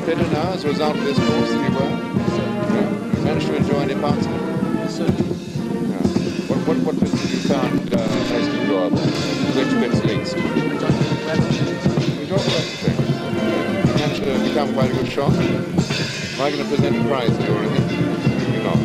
Speaker 10: fitter now as a result of this course than you were? Yeah. You managed to enjoy any parts of it?
Speaker 8: Yes, sir.
Speaker 10: Yeah. What bits have you found most enjoyable? Which bits least? You enjoyed the rest of things. You managed to become quite a good shot. Am I going to present a prize to you or anything? You're not.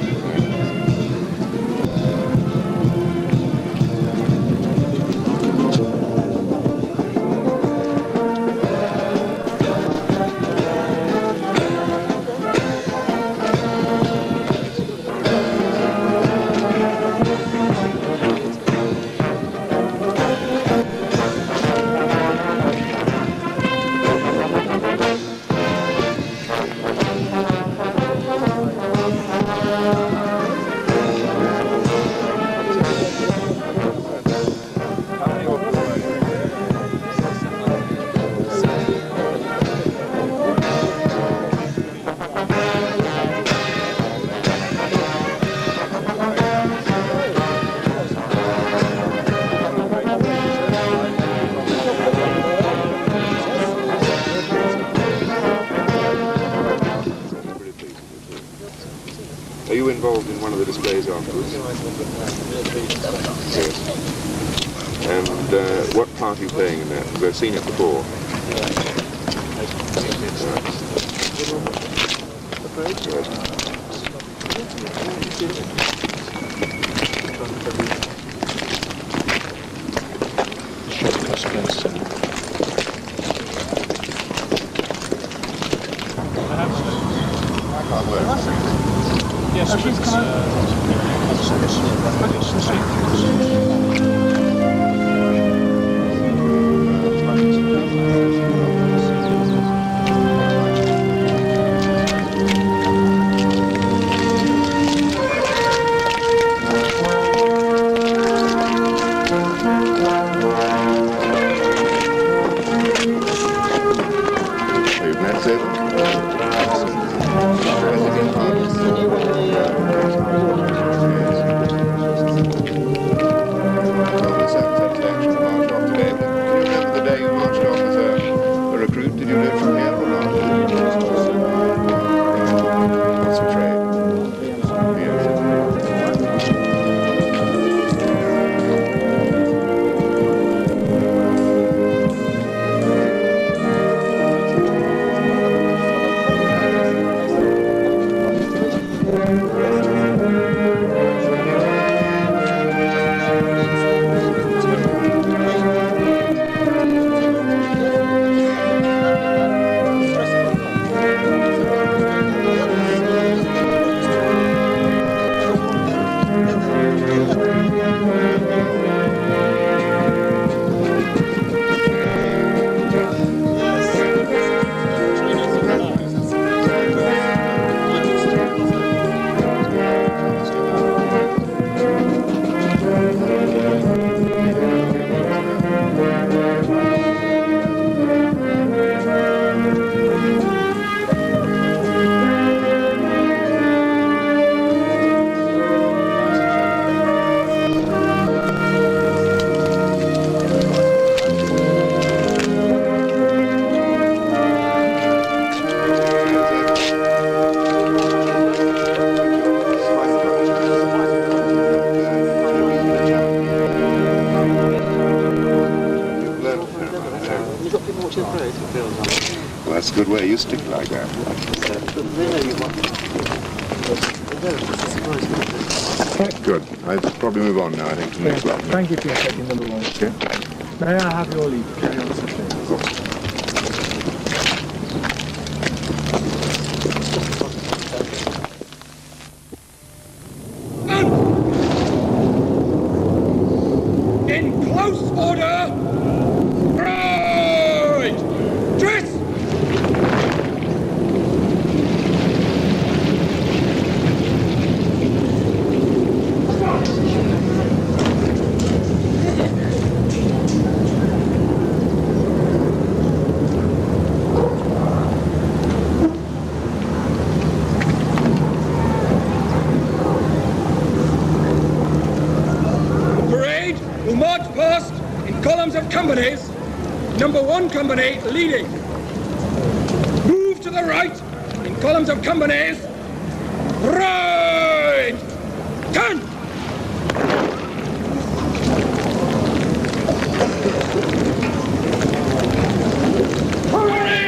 Speaker 10: Are you involved in one of the displays afterwards? Yes. And what part are you playing in that? Because I've seen it before.
Speaker 8: Yes, please come out.
Speaker 10: Well, that's a good way. You stick like that. Good. I'd probably move on now, I think, to the next lot.
Speaker 7: Thank you for your second number one.
Speaker 10: Okay.
Speaker 7: May I have your leave? Carry on, sir.
Speaker 10: Of course.
Speaker 9: In close order! Right! Dress! Parade will march past in columns of companies. Number 1 company leading. Move to the right columns of companies. Right! Turn! Hurry!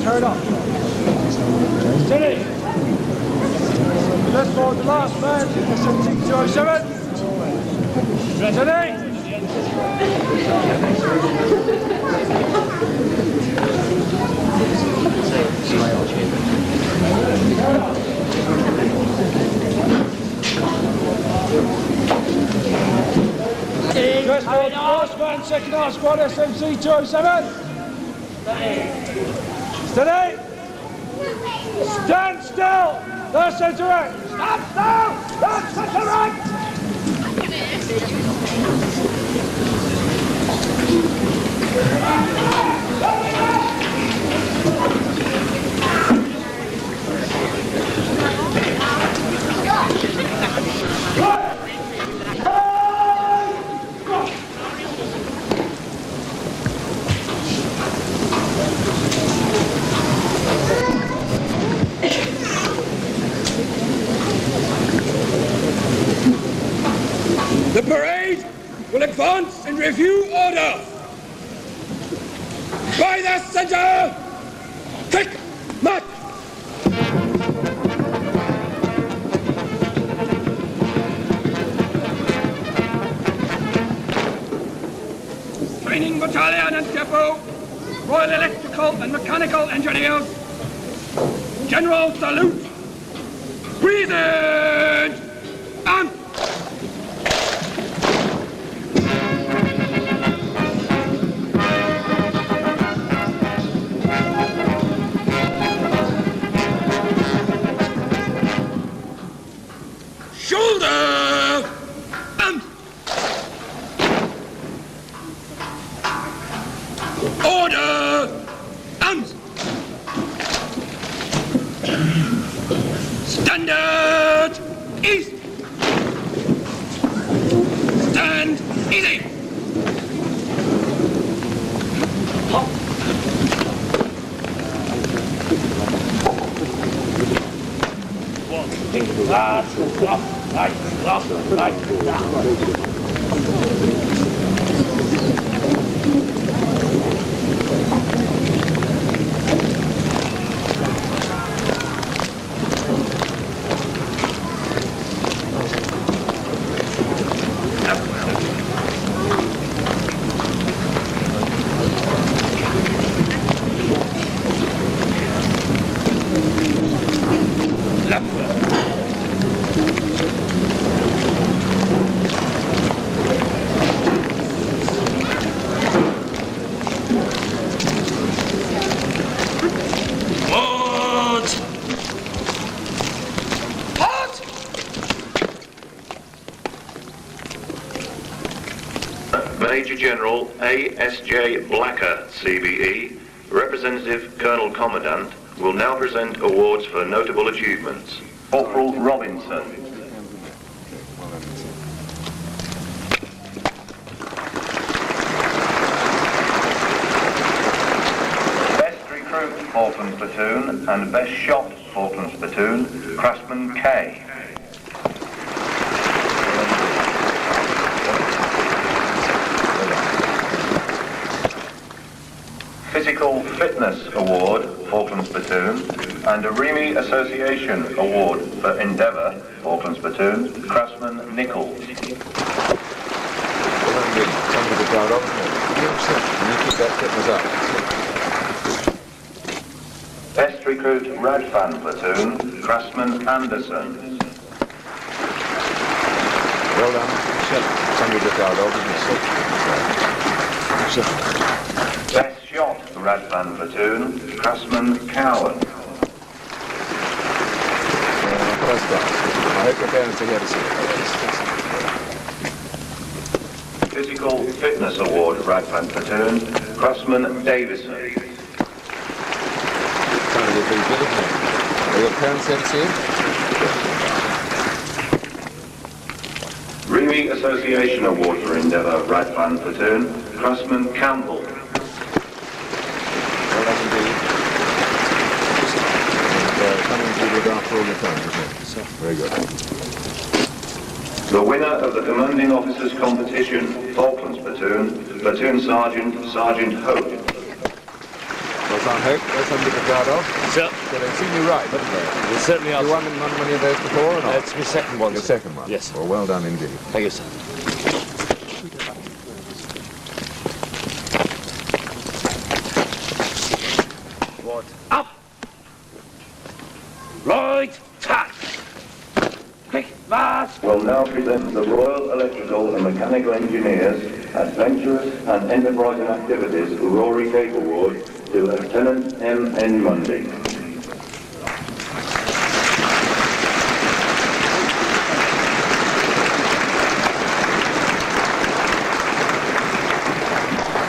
Speaker 5: Turn up. Steady. Left forward, the last man. 1707. Steady. Left forward, the last man, second half squad, SMC 207. Steady! Stand still! That's centre right! Stand still! That's centre right!
Speaker 9: The parade will advance in review order. By the center, kick, march. Training battalion and depot, Royal Electrical and Mechanical Engineers. General salute. Present and Standard! East! Stand easy! Hop!
Speaker 11: Major General A.S.J. Blacker, CBE, Representative Colonel Commandant, will now present awards for notable achievements. Corporal Robinson. Best Recruit Falklands Platoon and Best Shot Falklands Platoon, Craftsmen K. Physical Fitness Award, Falklands Platoon, and a REME Association Award for Endeavour, Falklands Platoon, Craftsman Nichols. Best Recruit Radfan Platoon, Craftsman Anderson.
Speaker 10: Well done. Somebody look out of, isn't it?
Speaker 11: Best Shot Radfan Platoon, Craftsman Cowan.
Speaker 10: First class. I hope your parents are here to see it.
Speaker 11: Physical Fitness Award, Radfan Platoon, Craftsman Davison.
Speaker 10: Time to get pretty good, isn't it? Are your parents here to see it?
Speaker 11: REME Association Award for Endeavour, Radfan Platoon, Craftsman Campbell.
Speaker 10: Coming to look after all your time, isn't it? Very good.
Speaker 11: The winner of the Commanding Officers Competition, Falklands Platoon, Platoon Sergeant, Sergeant Hope.
Speaker 10: Well done, Hope. There's something to be proud of.
Speaker 8: Sir.
Speaker 10: So they've seen you right, haven't they?
Speaker 8: They certainly are.
Speaker 10: You won many of those before or not?
Speaker 8: It's my second one.
Speaker 10: Your second one?
Speaker 8: Yes.
Speaker 10: Well, well done indeed.
Speaker 8: Thank you, sir. What? Up! Right! Tack! Quick, march!
Speaker 11: Will now present the Royal Electrical and Mechanical Engineers Adventurous and Enterprising Activities Rory Cape Award to Lieutenant M.N. Mundy.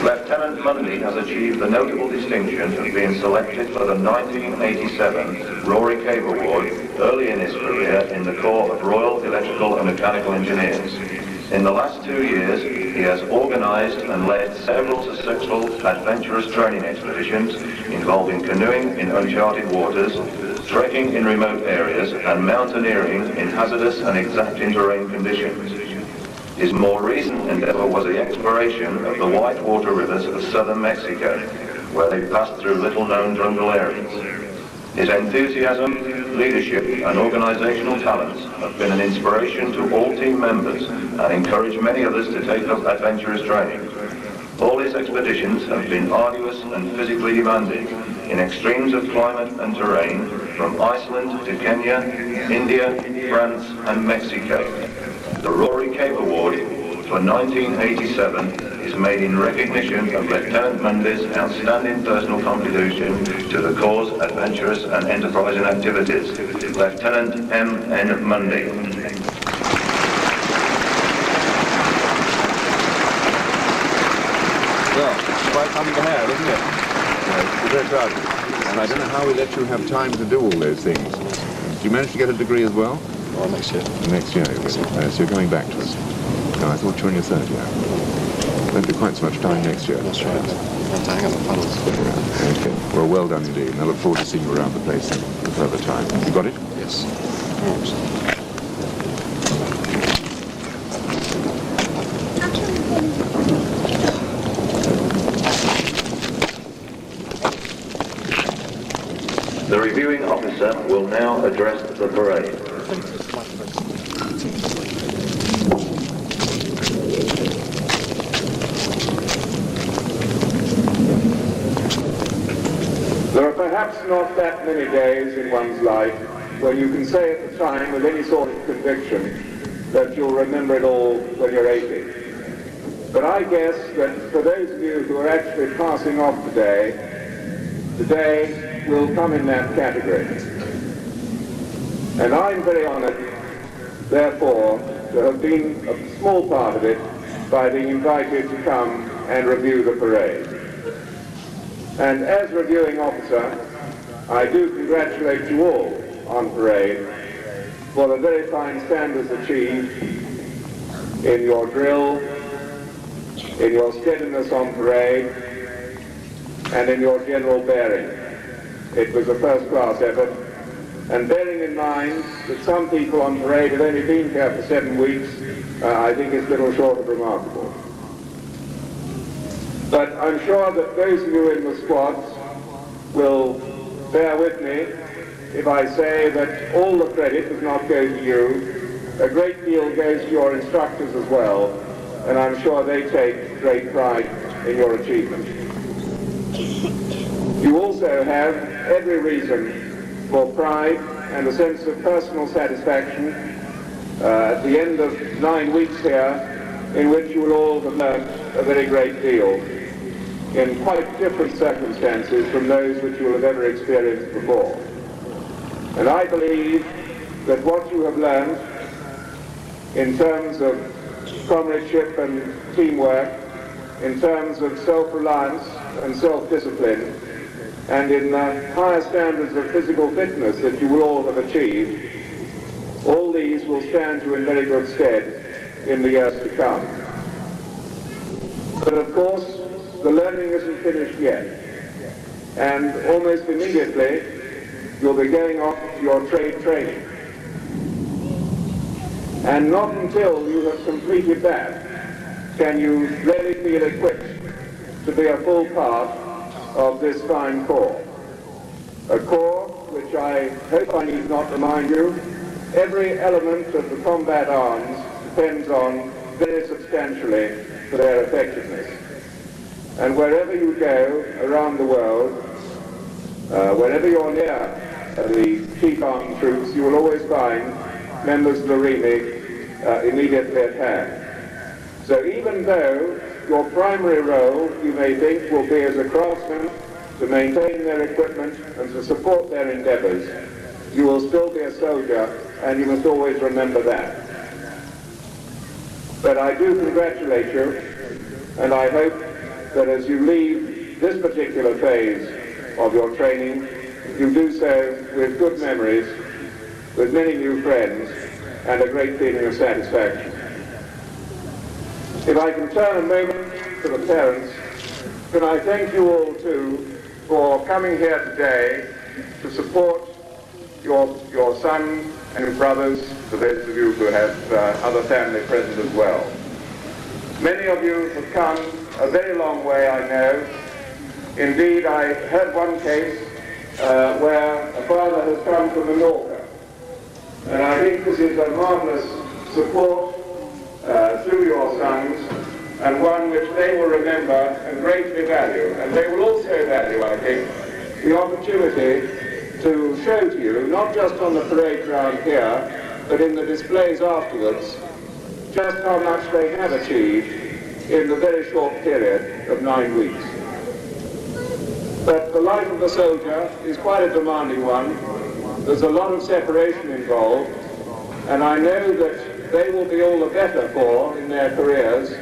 Speaker 11: Lieutenant Mundy has achieved the notable distinction of being selected for the 1987 Rory Cape Award early in his career in the Corps of Royal Electrical and Mechanical Engineers. In the last 2 years, he has organised and led several successful adventurous training expeditions involving canoeing in uncharted waters, trekking in remote areas, and mountaineering in hazardous and exacting terrain conditions. His more recent endeavour was the exploration of the whitewater rivers of southern Mexico, where they passed through little-known jungle areas. His enthusiasm, leadership and organisational talents have been an inspiration to all team members and encouraged many others to take up adventurous training. All his expeditions have been arduous and physically demanding in extremes of climate and terrain, from Iceland to Kenya, India, France and Mexico. The Rory Cape Award for 1987 is made in recognition of Lieutenant Mundy's outstanding personal contribution to the Corps' adventurous and enterprising activities. Lieutenant M.N. Mundy.
Speaker 10: Well, quite coming to hair, isn't it? We're very proud of you. And I don't know how we let you have time to do all those things. Did you manage to get a degree as well?
Speaker 12: Oh, next year.
Speaker 10: Next year, so you're coming back to us. No, I thought you were in your third year. Won't be quite so much time next year.
Speaker 12: That's right. I have to hang up the paddles.
Speaker 10: Okay. Well, well done indeed. And I look forward to seeing you around the place in further time. You got it?
Speaker 12: Yes.
Speaker 11: The reviewing officer will now address the parade.
Speaker 13: There are perhaps not that many days in one's life when you can say at the time with any sort of conviction that you'll remember it all when you're 80. But I guess that for those of you who are actually passing off today will come in that category. And I'm very honored, therefore, to have been a small part of it by being invited to come and review the parade. And as reviewing officer, I do congratulate you all on parade for the very fine standards achieved in your drill, in your steadiness on parade, and in your general bearing. It was a first-class effort, and bearing in mind that some people on parade have only been here for 7 weeks, I think it's little short of remarkable. But I'm sure that those of you in the squads will bear with me if I say that all the credit does not go to you. A great deal goes to your instructors as well, and I'm sure they take great pride in your achievement. You also have every reason for pride and a sense of personal satisfaction at the end of 9 weeks here, in which you will all have learned a very great deal in quite different circumstances from those which you will have ever experienced before. And I believe that what you have learned in terms of comradeship and teamwork, in terms of self-reliance and self-discipline, and in the higher standards of physical fitness that you will all have achieved, all these will stand you in very good stead in the years to come. But of course, the learning isn't finished yet, and almost immediately you'll be going off to your trade training. And not until you have completed that can you really feel equipped to be a full part of this fine corps. A corps which I hope I need not remind you, every element of the combat arms depends on very substantially for their effectiveness. And wherever you go around the world, wherever you're near the chief armed troops, you will always find members of the REME immediately at hand. So even though your primary role, you may think, will be as a craftsman to maintain their equipment and to support their endeavors, you will still be a soldier, and you must always remember that. But I do congratulate you, and I hope that as you leave this particular phase of your training, you do so with good memories, with many new friends, and a great feeling of satisfaction. If I can turn a moment to the parents, can I thank you all too for coming here today to support your sons and your brothers, for those of you who have other family present as well. Many of you have come a very long way, I know. Indeed, I heard one case where a father has come from Menorca. And I think this is a marvelous support through your sons, and one which they will remember and greatly value. And they will also value, I think, the opportunity to show to you, not just on the parade ground here, but in the displays afterwards, just how much they have achieved in the very short period of 9 weeks. But the life of a soldier is quite a demanding one. There's a lot of separation involved, and I know that they will be all the better for, in their careers,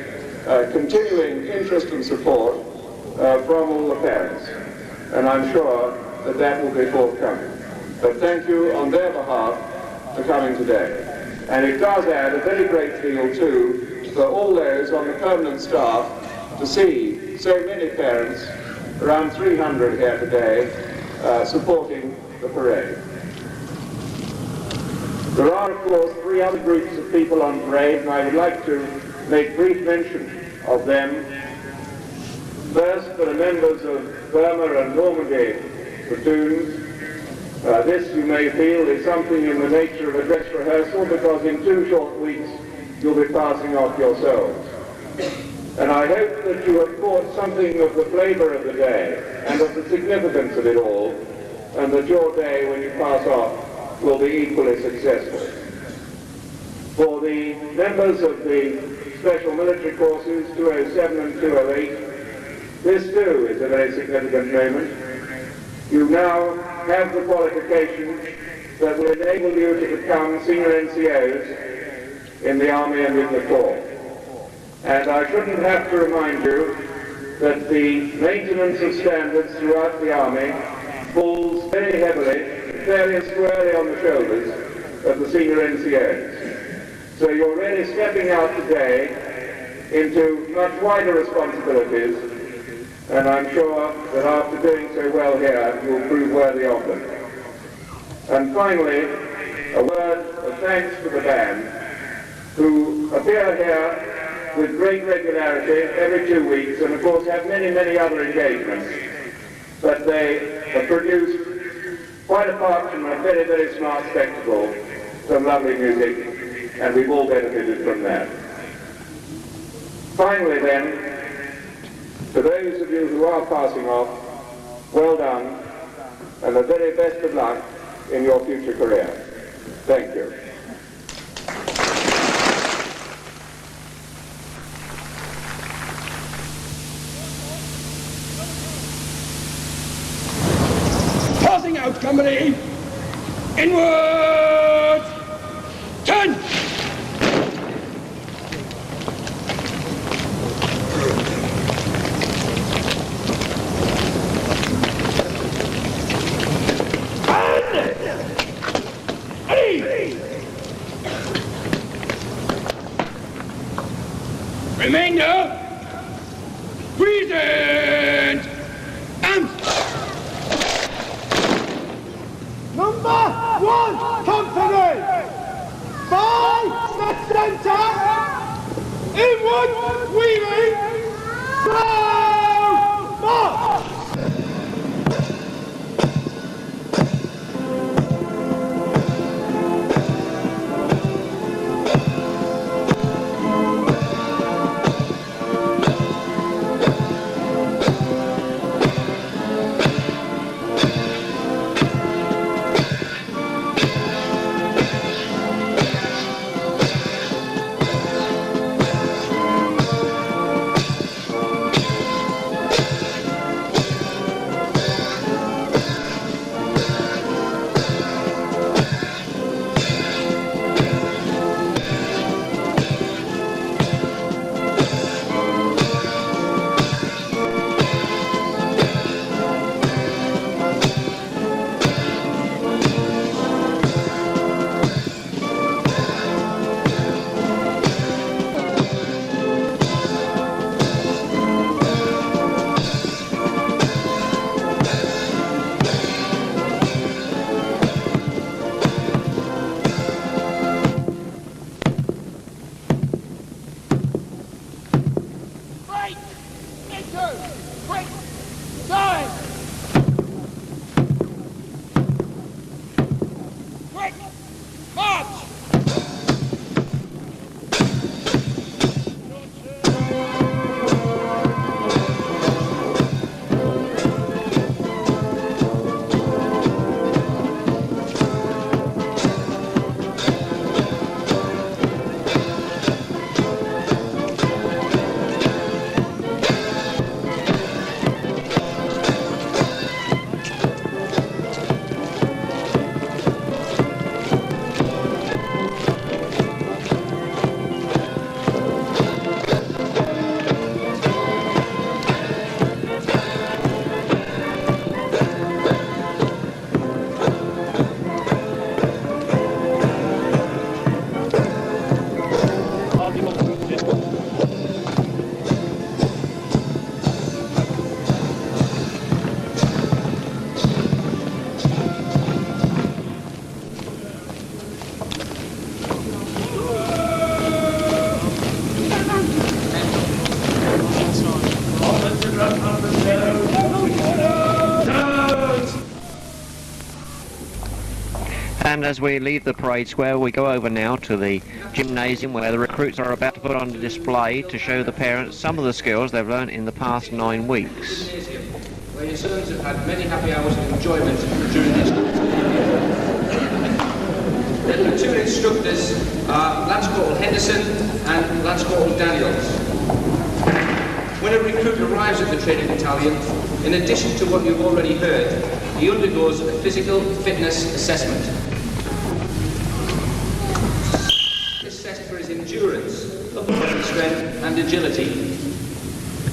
Speaker 13: continuing interest and support from all the parents. And I'm sure that that will be forthcoming. But thank you on their behalf for coming today. And it does add a very great deal too for all those on the permanent staff to see so many parents, around 300 here today, supporting the parade. There are, of course, 3 other groups of people on parade, and I would like to make brief mention of them. First, for the members of Burma and Normandy platoons. This, you may feel, is something in the nature of a dress rehearsal, because in 2 short weeks you'll be passing off yourselves. And I hope that you have caught something of the flavour of the day and of the significance of it all, and that your day when you pass off will be equally successful. For the members of the Special Military Courses 207 and 208, this too is a very significant moment. You now have the qualifications that will enable you to become senior NCOs in the Army and in the Corps. And I shouldn't have to remind you that the maintenance of standards throughout the Army falls very heavily, fairly squarely on the shoulders of the senior NCOs. So you're really stepping out today into much wider responsibilities, and I'm sure that after doing so well here, you'll prove worthy of them. And finally, a word of thanks to the band, who appear here with great regularity every 2 weeks, and of course have many, many other engagements. But they have produced, quite apart from a very, very smart spectacle, some lovely music, and we've all benefited from that. Finally then, to those of you who are passing off, well done, and the very best of luck in your future career. Thank you.
Speaker 9: Passing out, company! Inward! 10! Remainder, present, and
Speaker 7: Number 1 company! 5 step centre! Inward, wheeling, slow, march!
Speaker 1: And as we leave the parade square, we go over now to the gymnasium where the recruits are about to put on display to show the parents some of the skills they've learned in the past 9 weeks.
Speaker 14: Where your sons have had many happy hours of enjoyment during this. The platoon instructors are Lance Corporal Henderson and Lance Corporal Daniels. When a recruit arrives at the training battalion, in addition to what you've already heard, he undergoes a physical fitness assessment. Assessed for his endurance, upper body strength and agility.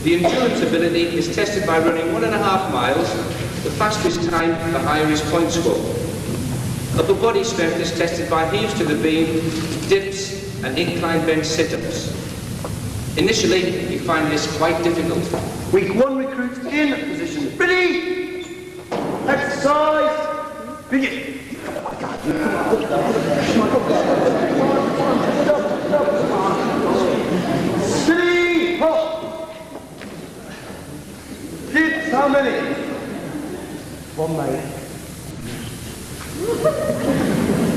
Speaker 14: The endurance ability is tested by running 1.5 miles, the fastest time, the higher his point score. Upper body strength is tested by heaves to the beam, dips and incline bench sit-ups. Initially, you find this quite difficult.
Speaker 7: Week 1 recruits in position. Ready! Exercise! Begin! Steady! Hop! Dips, how many? 1 mate.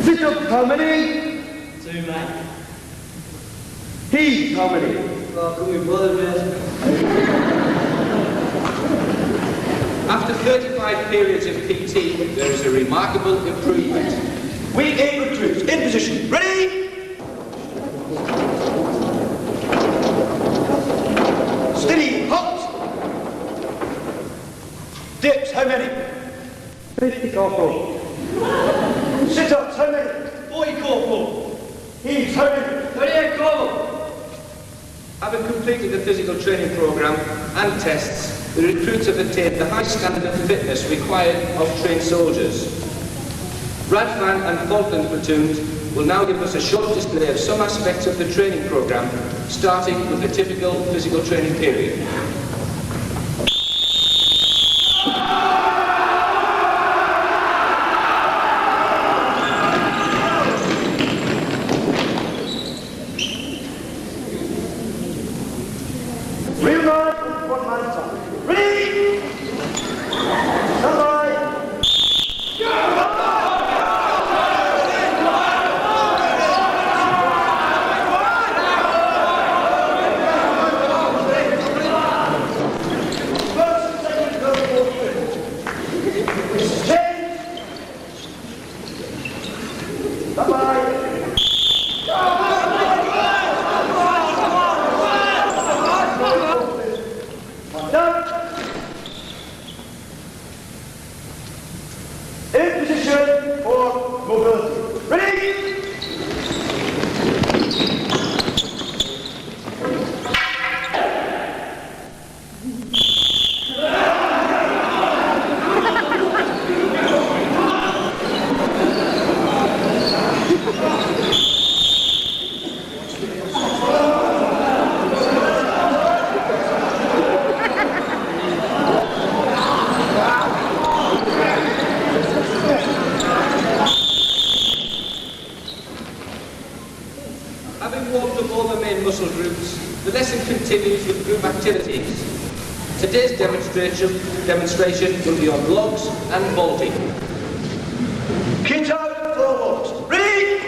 Speaker 7: Sit-ups, how many? 2 mate. Heaves, how many?
Speaker 14: After 35 periods of PT, there is a remarkable improvement.
Speaker 7: Week 8 recruits in position. Ready? Steady, hot. Dips, how many? 50 corporal. Sit-ups, how many? 40 corporal. Heaves, how many? 38 corporal.
Speaker 14: Having completed the physical training program and tests, the recruits have attained the high standard of fitness required of trained soldiers. Radfan and Falklands platoons will now give us a short display of some aspects of the training program, starting with the typical physical training period. Demonstration will be on logs and vaulting.
Speaker 7: Kit out for logs. Ready?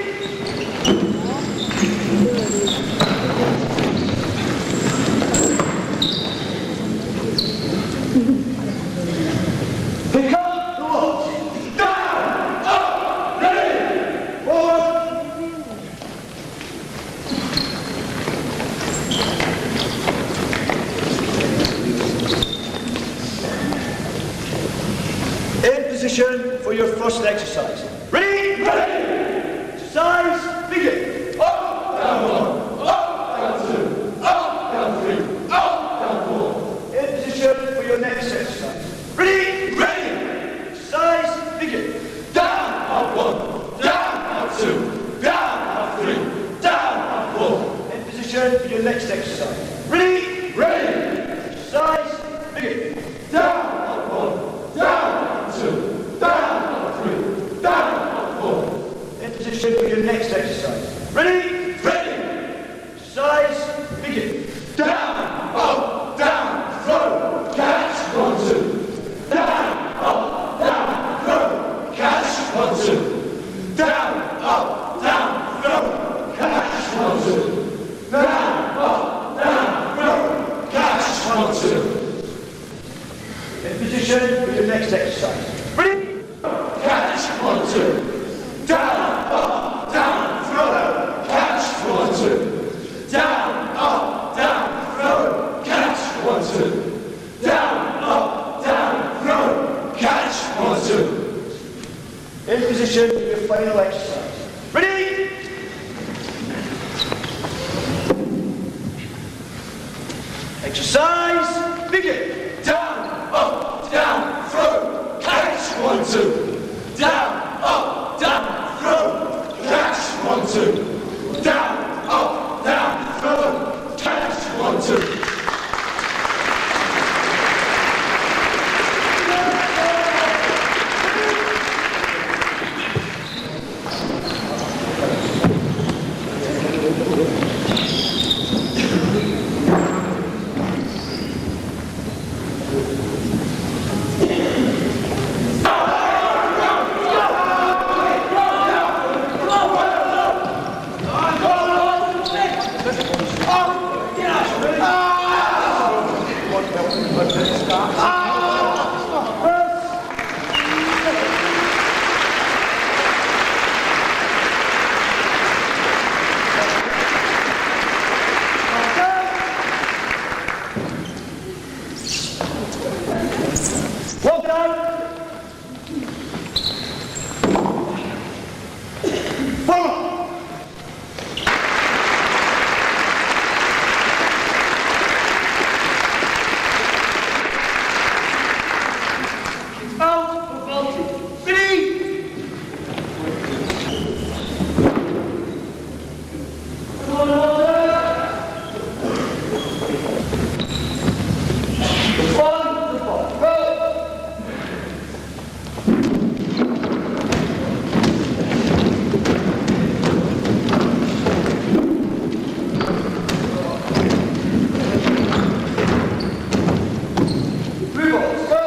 Speaker 7: Pick up the logs. Down! Up! Ready! Forward! Position for your first exercise. Ready? Ready! Exercise, begin. Up, down 1, up, down 2, up, down 3, up, down 4. In position for your next exercise. Ready? Ready! Exercise, begin. Down, up 1, down, up 2, down, up 3, down, up 4. In position for your next exercise. Ready? Ready! Exercise, begin. Down, up 1, down, up 2. Position for your next exercise. Ready? Ready! Exercise, begin. Down, up, down, throw, catch, 1, 2. Down, up, down, throw, catch, 1, 2. Down,
Speaker 5: Down, up, down, throw, catch, 1, 2. Down, up, down, throw, catch, 1, 2. Down, up, down, throw, catch, 1, 2.
Speaker 7: In position for your final exercise. Ready? Exercise, begin.
Speaker 5: Down, up, down, throw, catch, 1, 2. Down, up, down, throw, catch, 1, 2. Down, up, down, throw, catch, 1, 2.
Speaker 7: Well done. Follow. Out for vaulting. Ready? Come on, water. 1, 4, go. Blue balls, go.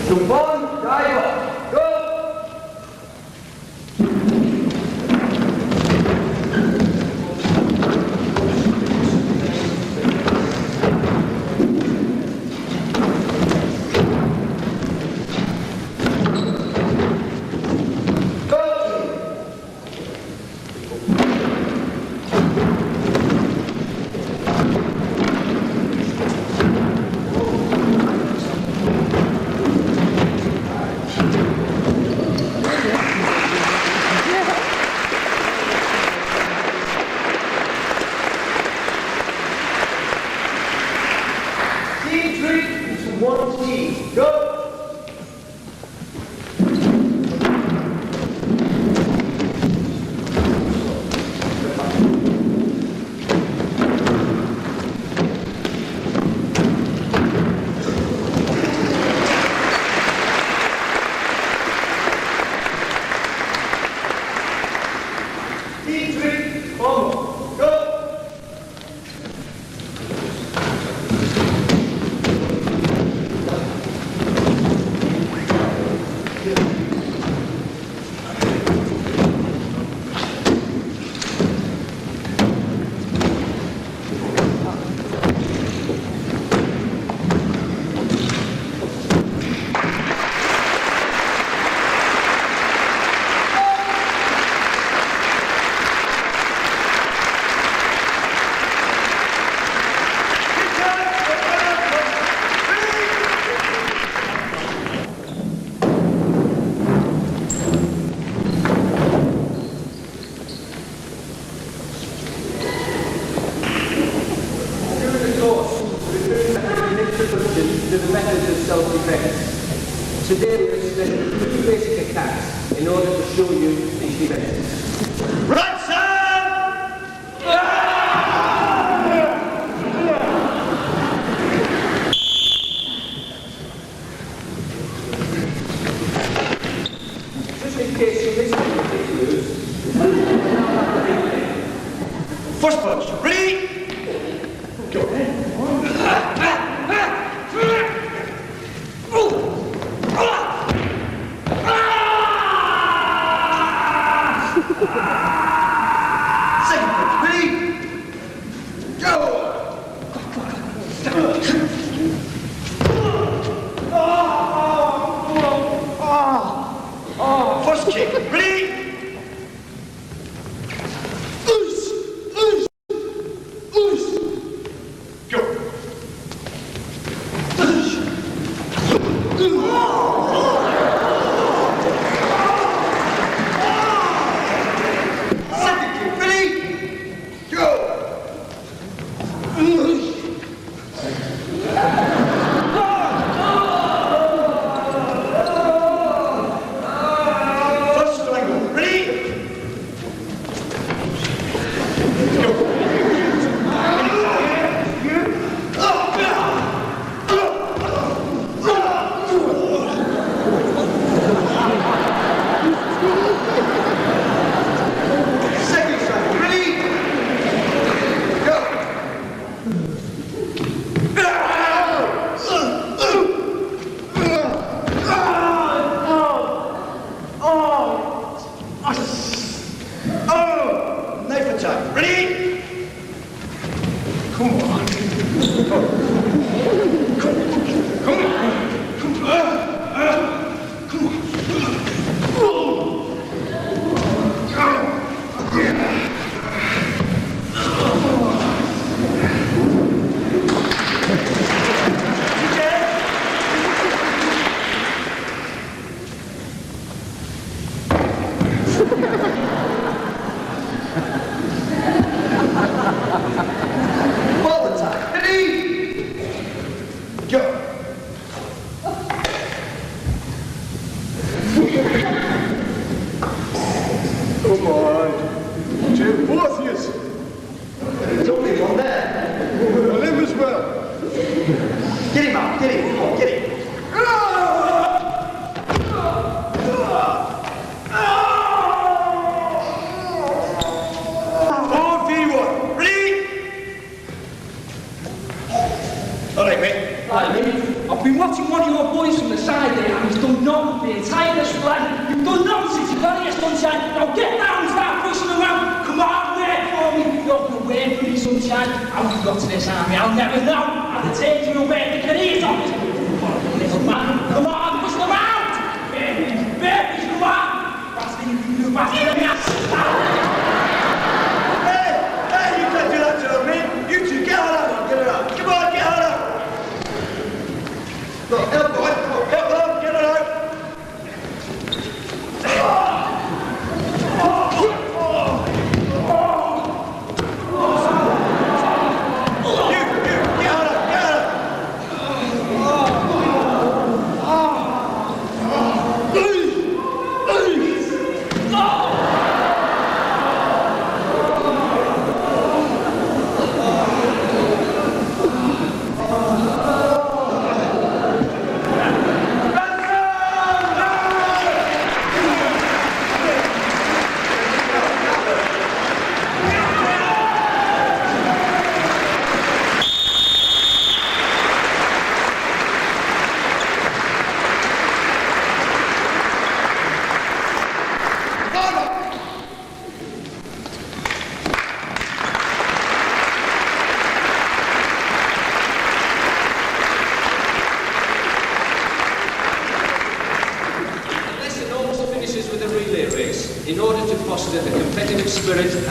Speaker 7: Jump on, dive up, go. Team 3 to 1 team, go. Team 3, on, go.
Speaker 14: To the methods of self-defense. Today we are studying 2 basic attacks in order to show you these defenses. Just in case you missed any particulars.
Speaker 7: First punch, ready? Go.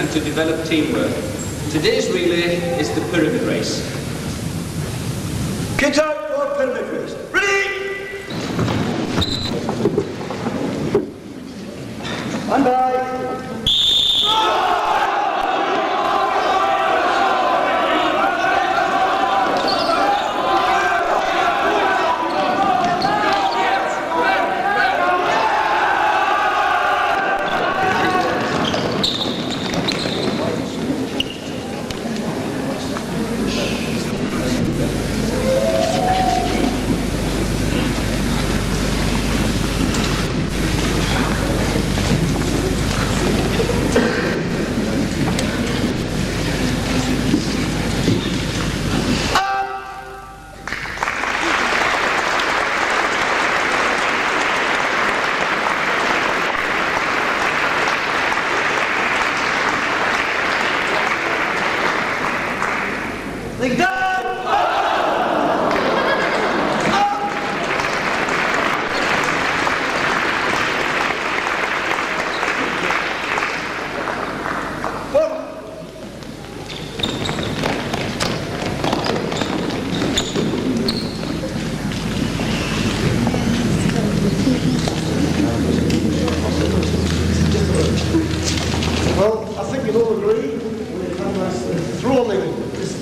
Speaker 14: And to develop teamwork. Today's relay is the pyramid race.
Speaker 5: Get out for pyramid race. Ready?
Speaker 2: Stand by.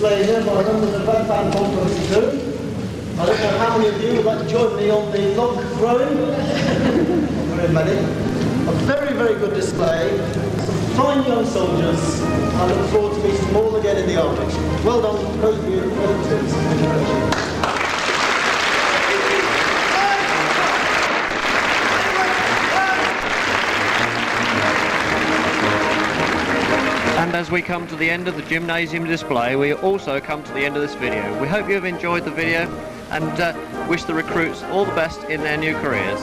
Speaker 15: display here by members of the Radfan Conference too. I don't know how many of you would like to join me on the log throwing. Very many. A very, very good display. Some fine young soldiers. I look forward to meeting them all again in the Army. Well done, Colby and Falklands. Thank you very much.
Speaker 1: And as we come to the end of the gymnasium display, we also come to the end of this video. We hope you have enjoyed the video and wish the recruits all the best in their new careers.